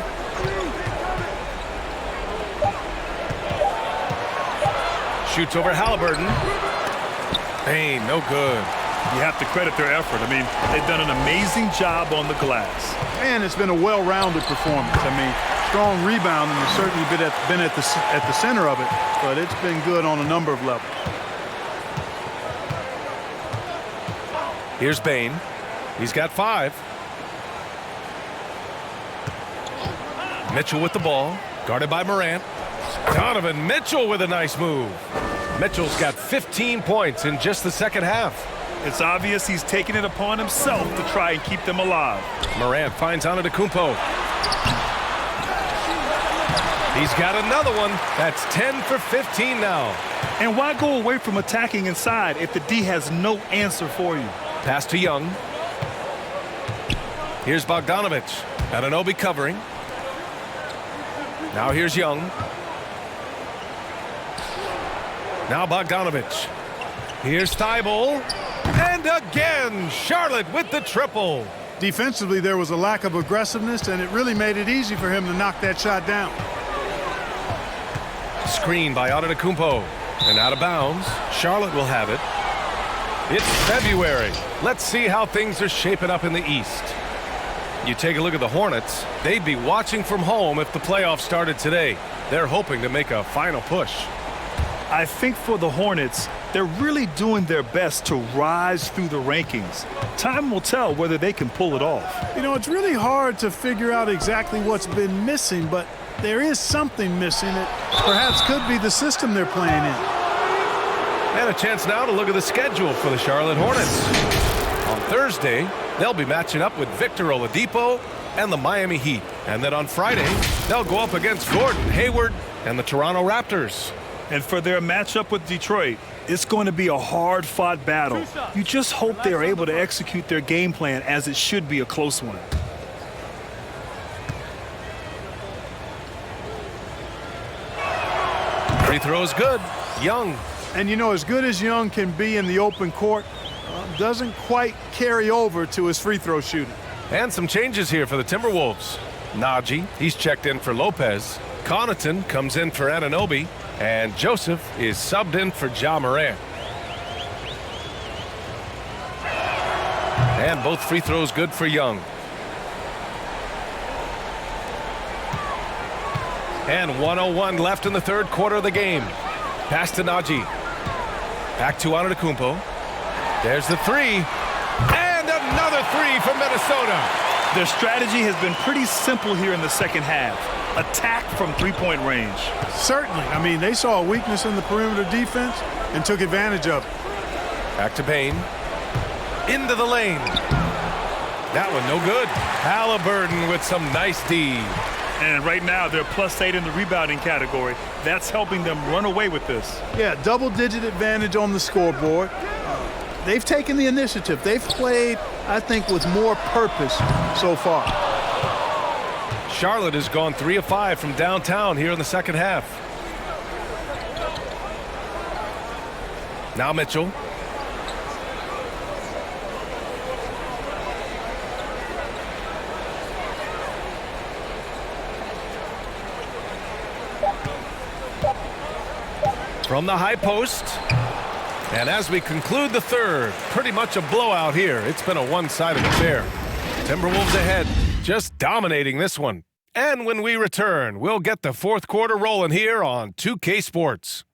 Shoots over Halliburton. Bane, no good. You have to credit their effort. I mean, they've done an amazing job on the glass. And it's been a well-rounded performance. I mean, strong rebounding has certainly been at the center of it, but it's been good on a number of levels. Here's Bane. He's got 5. Mitchell with the ball, guarded by Morant. Donovan Mitchell with a nice move. Mitchell's got 15 points in just the second half. It's obvious he's taking it upon himself to try and keep them alive. Morant finds Antetokounmpo. He's got another one. That's 10 for 15 now. And why go away from attacking inside if the D has no answer for you? Pass to Young. Here's Bogdanovic. Anunoby covering. Now here's Young. Now Bogdanovic. Here's Thibault. And again, Charlotte with the triple. Defensively, there was a lack of aggressiveness, and it really made it easy for him to knock that shot down. Screen by Antetokounmpo. And out of bounds. Charlotte will have it. It's February. Let's see how things are shaping up in the East. You take a look at the Hornets. They'd be watching from home if the playoffs started today. They're hoping to make a final push. I think for the Hornets, they're really doing their best to rise through the rankings. Time will tell whether they can pull it off. You know, it's really hard to figure out exactly what's been missing, but there is something missing that perhaps could be the system they're playing in. And a chance now to look at the schedule for the Charlotte Hornets. On Thursday, they'll be matching up with Victor Oladipo and the Miami Heat. And then on Friday, they'll go up against Gordon Hayward and the Toronto Raptors. And for their matchup with Detroit, it's going to be a hard-fought battle. You just hope they're able to execute their game plan, as it should be a close one. Free throw is good. Young. And you know, as good as Young can be in the open court, doesn't quite carry over to his free throw shooting. And some changes here for the Timberwolves. Najee, he's checked in for Lopez. Connaughton comes in for Anunoby. And Joseph is subbed in for Ja Morant. And both free throws good for Young. And 1:01 left in the third quarter of the game. Pass to Najee. Back to Antetokounmpo. There's the three. And another three from Minnesota. Their strategy has been pretty simple here in the second half. Attack from three-point range. Certainly. I mean, they saw a weakness in the perimeter defense and took advantage of it. Back to Payne. Into the lane. That one no good. Halliburton with some nice D. And right now, they're +8 in the rebounding category. That's helping them run away with this. Yeah, double-digit advantage on the scoreboard. They've taken the initiative. They've played, I think, with more purpose so far. Charlotte has gone 3 of 5 from downtown here in the second half. Now Mitchell. From the high post. And as we conclude the third, pretty much a blowout here. It's been a one-sided affair. Timberwolves ahead, just dominating this one. And when we return, we'll get the fourth quarter rolling here on 2K Sports.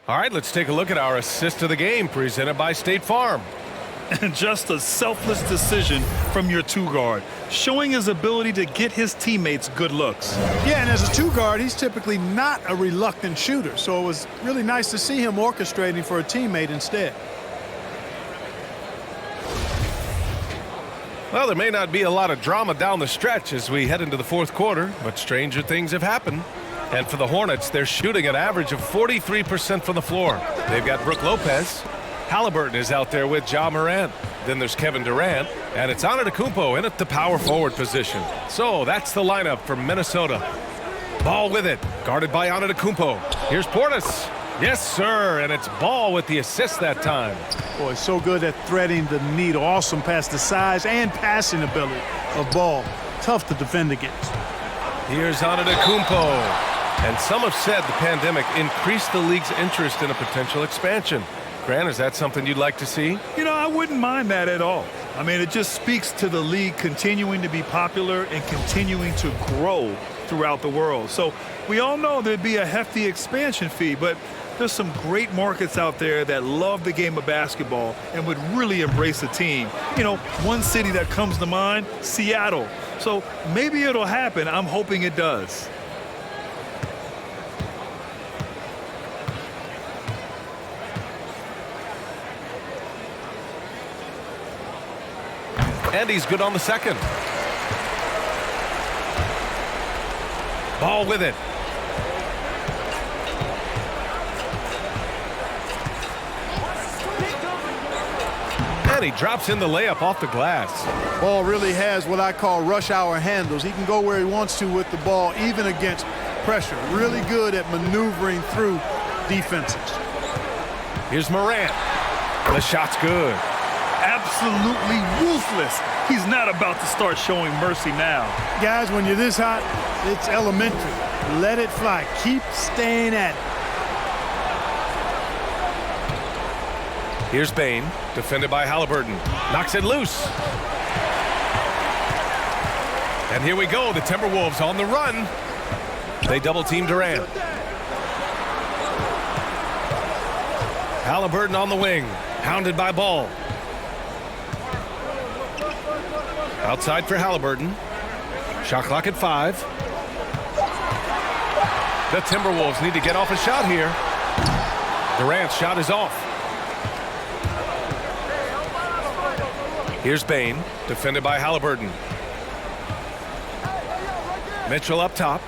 All right, let's take a look at our assist of the game presented by State Farm. And just a selfless decision from your two-guard, showing his ability to get his teammates good looks. Yeah, and as a two-guard, he's typically not a reluctant shooter, so it was really nice to see him orchestrating for a teammate instead. Well, there may not be a lot of drama down the stretch as we head into the fourth quarter, but stranger things have happened. And for the Hornets, they're shooting an average of 43% from the floor. They've got Brook Lopez. Halliburton is out there with Ja Morant. Then there's Kevin Durant, and it's Antetokounmpo in at the power forward position. So that's the lineup from Minnesota. Ball with it, guarded by Antetokounmpo. Here's Portis. Yes, sir, and it's Ball with the assist that time. Boy, so good at threading the needle. Awesome past the size and passing ability of Ball. Tough to defend against. Here's Antetokounmpo. And some have said the pandemic increased the league's interest in a potential expansion. Grant, is that something you'd like to see? You know, I wouldn't mind that at all. I mean, it just speaks to the league continuing to be popular and continuing to grow throughout the world. So we all know there'd be a hefty expansion fee, but there's some great markets out there that love the game of basketball and would really embrace a team. You know, one city that comes to mind, Seattle. So maybe it'll happen. I'm hoping it does. And he's good on the second. Ball with it. And he drops in the layup off the glass. Ball really has what I call rush hour handles. He can go where he wants to with the ball, even against pressure. Really good at maneuvering through defenses. Here's Morant. The shot's good. Absolutely ruthless. He's not about to start showing mercy now. Guys, when you're this hot, it's elementary. Let it fly. Keep staying at it. Here's Bain, defended by Halliburton. Knocks it loose. And here we go, the Timberwolves on the run. They double-team Durant. Halliburton on the wing, hounded by Ball. Outside for Halliburton. Shot clock at 5. The Timberwolves need to get off a shot here. Durant's shot is off. Here's Bain, defended by Halliburton. Mitchell up top.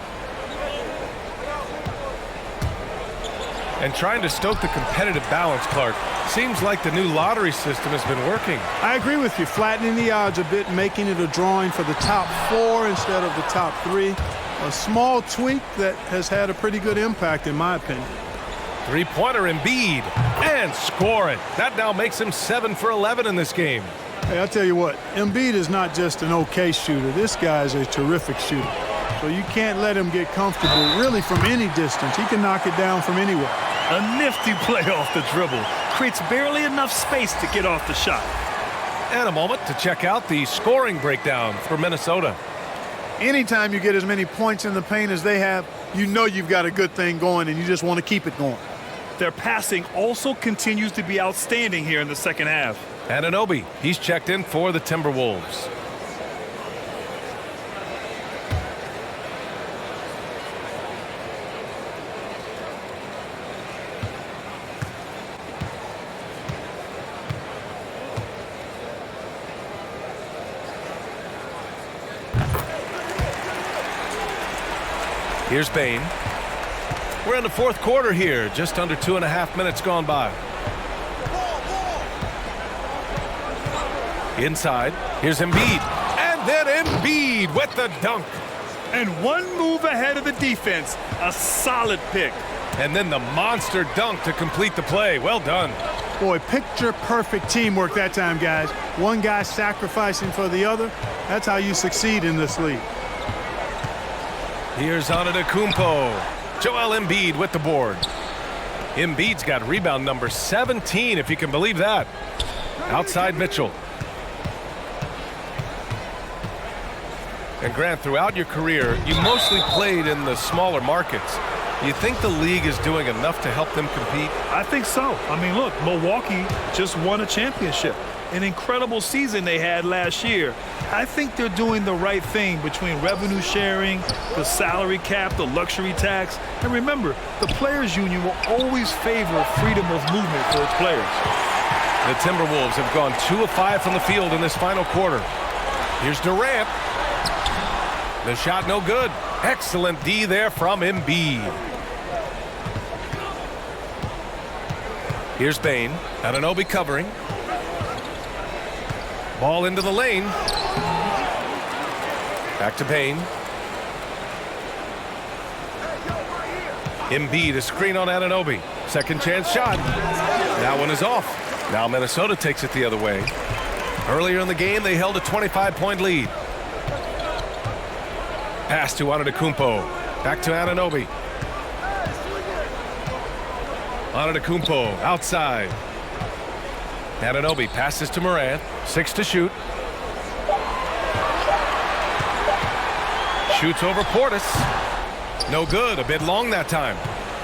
And trying to stoke the competitive balance, Clark. Seems like the new lottery system has been working. I agree with you. Flattening the odds a bit, making it a drawing for the top 4 instead of the top 3. A small tweak that has had a pretty good impact, in my opinion. Three-pointer Embiid. And score it. That now makes him 7 for 11 in this game. Hey, I'll tell you what. Embiid is not just an okay shooter. This guy is a terrific shooter. So you can't let him get comfortable really from any distance. He can knock it down from anywhere. A nifty play off the dribble. Creates barely enough space to get off the shot. And a moment to check out the scoring breakdown for Minnesota. Anytime you get as many points in the paint as they have, you know you've got a good thing going and you just want to keep it going. Their passing also continues to be outstanding here in the second half. Anunoby, he's checked in for the Timberwolves. Here's Bain. We're in the fourth quarter here, just under 2.5 minutes gone by. Inside, here's Embiid. And then Embiid with the dunk. And one move ahead of the defense. A solid pick. And then the monster dunk to complete the play. Well done. Boy, picture-perfect teamwork that time, guys. One guy sacrificing for the other. That's how you succeed in this league. Here's Antetokounmpo. Joel Embiid with the board. Embiid's got rebound number 17, if you can believe that. Outside Mitchell. And Grant, throughout your career, you mostly played in the smaller markets. Do you think the league is doing enough to help them compete? I think so. I mean, look, Milwaukee just won a championship. An incredible season they had last year. I think they're doing the right thing between revenue sharing, the salary cap, the luxury tax. And remember, the players' union will always favor freedom of movement for its players. The Timberwolves have gone 2 of 5 from the field in this final quarter. Here's Durant. The shot no good. Excellent D there from Embiid. Here's Bain. Anunoby covering. Ball into the lane. Back to Bain. Embiid, a screen on Anunoby. Second chance shot. That one is off. Now Minnesota takes it the other way. Earlier in the game, they held a 25-point lead. Pass to Antetokounmpo. Back to Anunoby. Antetokounmpo outside. Anunoby passes to Morant. 6 to shoot. Shoots over Portis. No good. A bit long that time.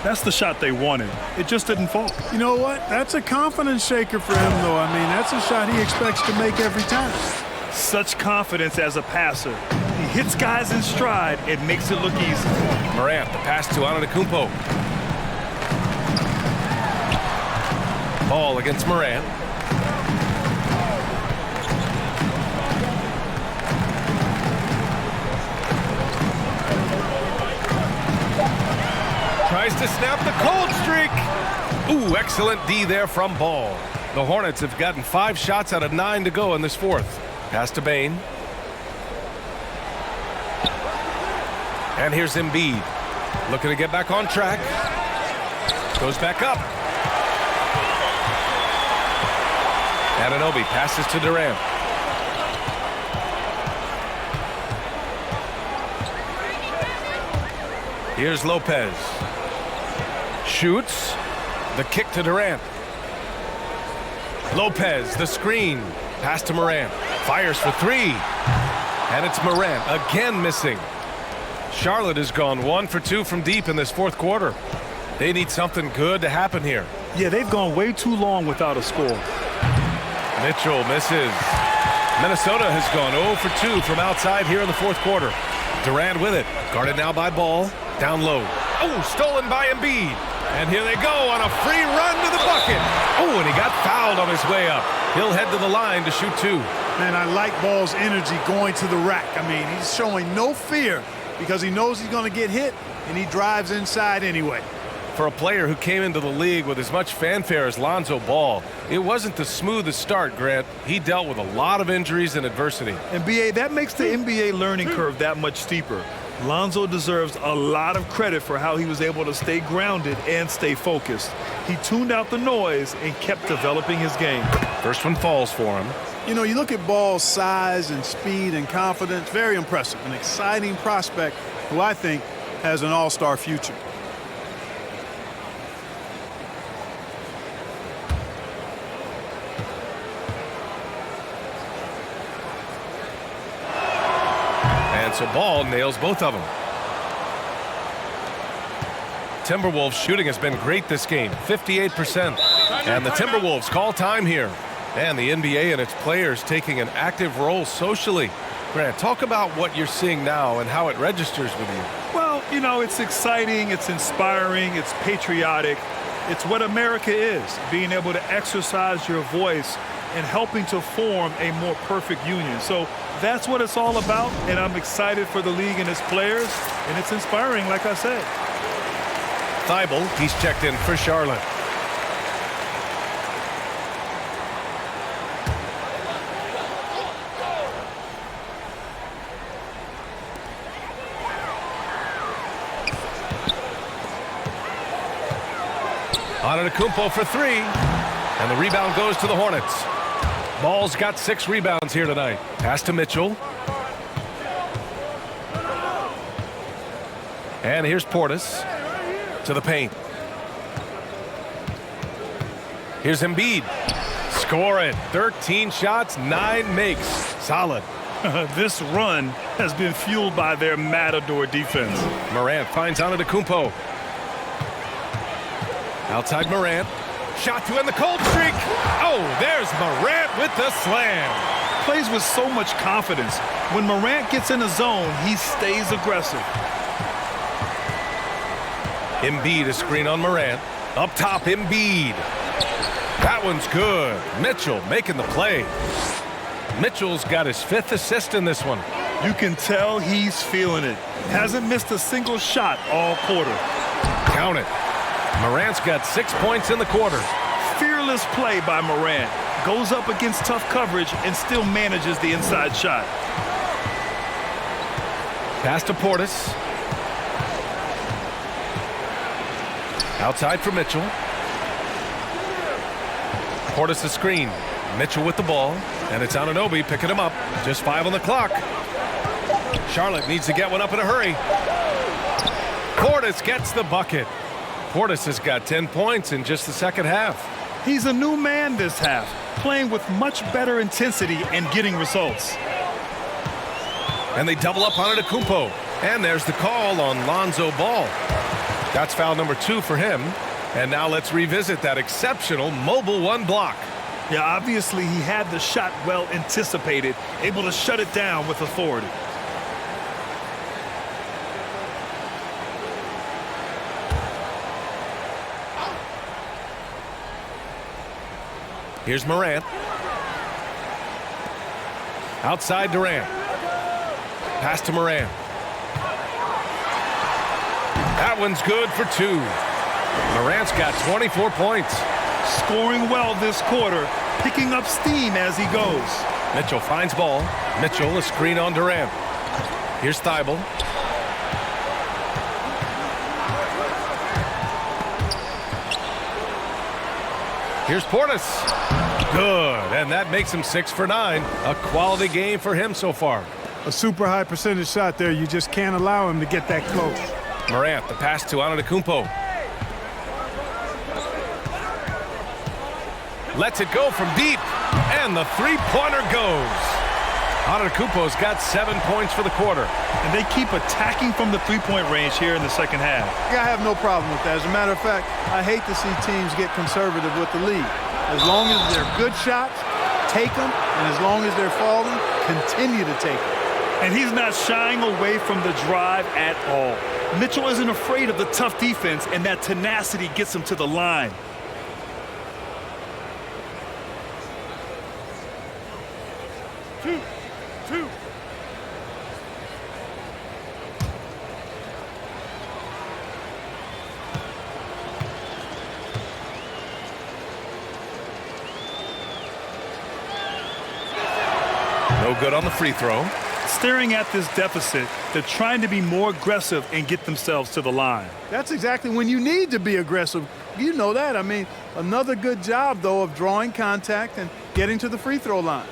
That's the shot they wanted. It just didn't fall. You know what? That's a confidence shaker for him, though. I mean, that's a shot he expects to make every time. Such confidence as a passer. He hits guys in stride. It makes it look easy. Morant, the pass to Antetokounmpo. Ball against Morant. Tries to snap the cold streak. Ooh, excellent D there from Ball. The Hornets have gotten 5 shots out of 9 to go in this fourth. Pass to Bain. And here's Embiid. Looking to get back on track. Goes back up. Anunoby passes to Durant. Here's Lopez. Shoots. The kick to Durant. Lopez, the screen. Pass to Morant. Fires for three. And it's Morant again missing. Charlotte has gone 1 for 2 from deep in this fourth quarter. They need something good to happen here. Yeah, they've gone way too long without a score. Mitchell misses. Minnesota has gone 0 for 2 from outside here in the fourth quarter. Durant with it. Guarded now by Ball. Down low. Oh, stolen by Embiid. And here they go on a free run to the bucket. Oh, and he got fouled on his way up. He'll head to the line to shoot 2. Man, I like Ball's energy going to the rack. I mean, he's showing no fear because he knows he's going to get hit, and he drives inside anyway. For a player who came into the league with as much fanfare as Lonzo Ball, it wasn't the smoothest start, Grant. He dealt with a lot of injuries and adversity. And BA, that makes the NBA learning curve that much steeper. Lonzo deserves a lot of credit for how he was able to stay grounded and stay focused. He tuned out the noise and kept developing his game. First one falls for him. You know, you look at Ball's size and speed and confidence, very impressive. An exciting prospect who I think has an all-star future. And so Ball nails both of them. Timberwolves shooting has been great this game, 58%. And the Timberwolves call time here. And the NBA and its players taking an active role socially. Grant, talk about what you're seeing now and how it registers with you. Well, you know, it's exciting, it's inspiring, it's patriotic. It's what America is, being able to exercise your voice and helping to form a more perfect union. So that's what it's all about, and I'm excited for the league and its players, and it's inspiring, like I said. Thibault, he's checked in for Charlotte. Antetokounmpo for three, and the rebound goes to the Hornets. Ball's got 6 rebounds here tonight. Pass to Mitchell. And here's Portis to the paint. Here's Embiid. Score it. 13 shots, 9 makes. Solid. This run has been fueled by their matador defense. Morant finds Antetokounmpo. Outside Morant. Shot to end the cold streak. Oh, there's Morant with the slam. Plays with so much confidence. When Morant gets in the zone, he stays aggressive. Embiid, a screen on Morant. Up top, Embiid. That one's good. Mitchell making the play. Mitchell's got his 5th assist in this one. You can tell he's feeling it. Hasn't missed a single shot all quarter. Count it. Morant's got 6 points in the quarter. Fearless play by Morant. Goes up against tough coverage and still manages the inside shot. Pass to Portis. Outside for Mitchell. Portis the screen. Mitchell with the ball. And it's Anunoby picking him up. Just 5 on the clock. Charlotte needs to get one up in a hurry. Portis gets the bucket. Portis has got 10 points in just the second half. He's a new man this half, playing with much better intensity and getting results. And they double up on Antetokounmpo. And there's the call on Lonzo Ball. That's foul number 2 for him. And now let's revisit that exceptional mobile 1 block. Yeah, obviously he had the shot well anticipated, able to shut it down with authority. Here's Morant. Outside Durant. Pass to Morant. That one's good for 2. Morant's got 24 points. Scoring well this quarter, picking up steam as he goes. Mitchell finds Ball. Mitchell, a screen on Durant. Here's Thibault. Here's Portis. Good, and that makes him 6 for 9. A quality game for him so far. A super high percentage shot there. You just can't allow him to get that close. Morant, the pass to Antetokounmpo. Lets it go from deep, and the three-pointer goes. Antetokounmpo's got 7 points for the quarter. And they keep attacking from the three-point range here in the second half. I have no problem with that. As a matter of fact, I hate to see teams get conservative with the lead. As long as they're good shots, take them, and as long as they're falling, continue to take them. And he's not shying away from the drive at all. Mitchell isn't afraid of the tough defense, and that tenacity gets him to the line. Two. No good on the free throw. Staring at this deficit, they're trying to be more aggressive and get themselves to the line. That's exactly when you need to be aggressive. You know that. I mean, another good job, though, of drawing contact and getting to the free throw line.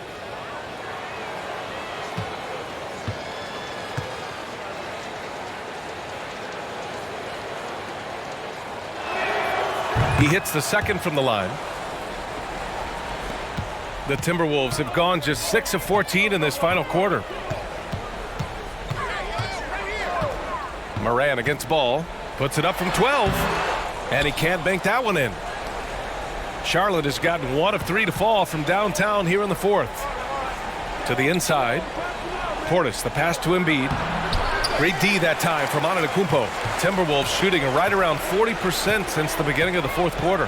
He hits the second from the line. The Timberwolves have gone just 6 of 14 in this final quarter. Morant against Ball. Puts it up from 12. And he can't bank that one in. Charlotte has gotten 1 of 3 to fall from downtown here in the fourth. To the inside. Portis, the pass to Embiid. Great D that time from Antetokounmpo. Timberwolves shooting right around 40% since the beginning of the fourth quarter.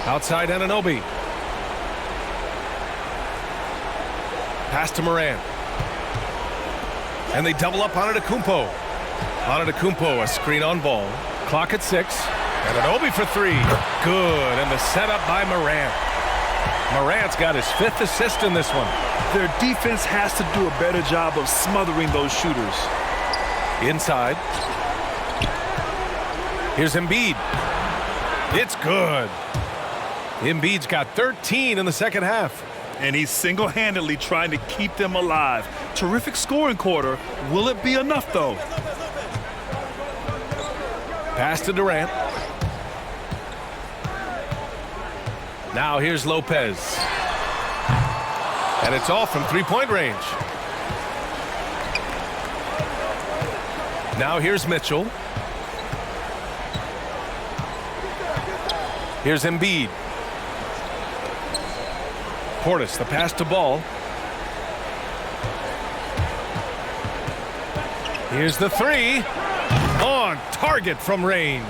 Outside Anunoby. Pass to Morant. And they double up Antetokounmpo. Antetokounmpo, a screen on Ball. Clock at 6. Anunoby for 3. Good, and the setup by Morant. Morant's got his 5th assist in this one. Their defense has to do a better job of smothering those shooters. Inside. Here's Embiid. It's good. Embiid's got 13 in the second half. And he's single-handedly trying to keep them alive. Terrific scoring quarter. Will it be enough, though? Pass to Durant. Now here's Lopez. And it's off from three-point range. Now here's Mitchell. Here's Embiid. Portis, the pass to Ball. Here's the 3. On target from range.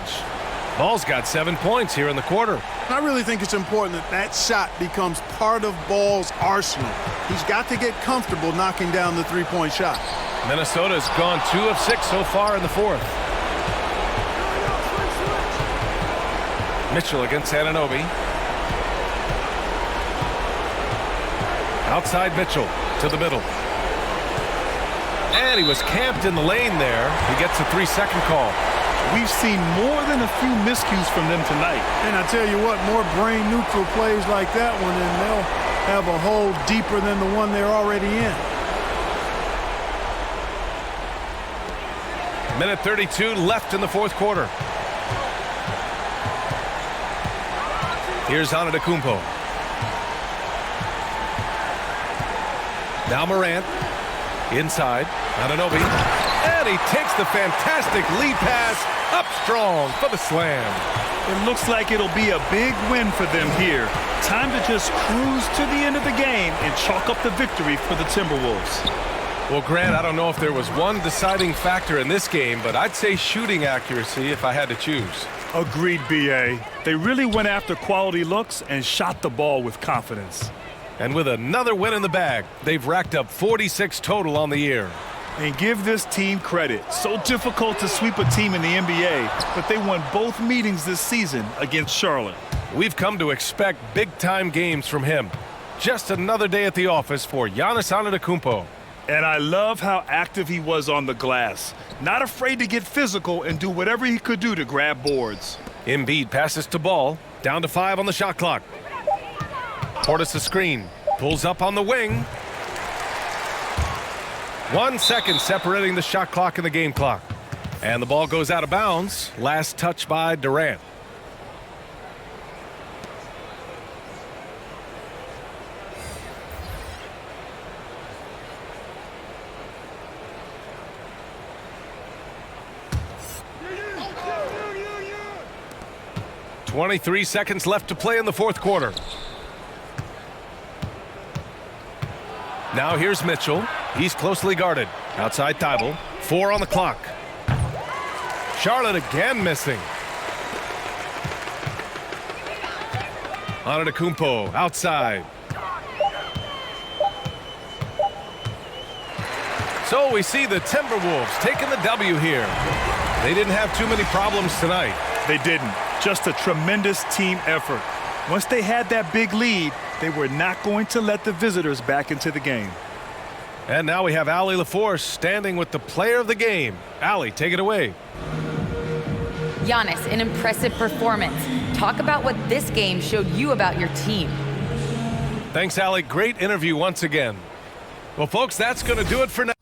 Ball's got 7 points here in the quarter. I really think it's important that that shot becomes part of Ball's arsenal. He's got to get comfortable knocking down the three-point shot. Minnesota's gone 2 of 6 so far in the fourth. Mitchell against Anunoby. Outside Mitchell to the middle. And he was camped in the lane there. He gets a 3-second call. We've seen more than a few miscues from them tonight. And I tell you what, more brain-neutral plays like that one, and they'll have a hole deeper than the one they're already in. Minute 32 left in the fourth quarter. Here's Antetokounmpo. Now Morant. Inside. Anunoby. And he takes the fantastic lead pass up strong for the slam. It looks like it'll be a big win for them here. Time to just cruise to the end of the game and chalk up the victory for the Timberwolves. Well, Grant, I don't know if there was one deciding factor in this game, but I'd say shooting accuracy if I had to choose. Agreed, B.A. They really went after quality looks and shot the ball with confidence. And with another win in the bag, they've racked up 46 total on the year. And give this team credit. So difficult to sweep a team in the NBA, but they won both meetings this season against Charlotte. We've come to expect big-time games from him. Just another day at the office for Giannis Antetokounmpo. And I love how active he was on the glass. Not afraid to get physical and do whatever he could do to grab boards. Embiid passes to Ball. Down to 5 on the shot clock. Portis a screen. Pulls up on the wing. 1 second separating the shot clock and the game clock. And the ball goes out of bounds. Last touch by Durant. "23 seconds left to play in the fourth quarter. Now here's Mitchell. He's closely guarded. Outside Thibault. 4 on the clock. Charlotte again missing. Antetokounmpo outside. So we see the Timberwolves taking the W here. They didn't have too many problems tonight. They didn't. Just a tremendous team effort. Once they had that big lead, they were not going to let the visitors back into the game. And now we have Allie LaForce standing with the player of the game. Allie, take it away. Giannis, an impressive performance. Talk about what this game showed you about your team. Thanks, Allie. Great interview once again. Well, folks, that's going to do it for now.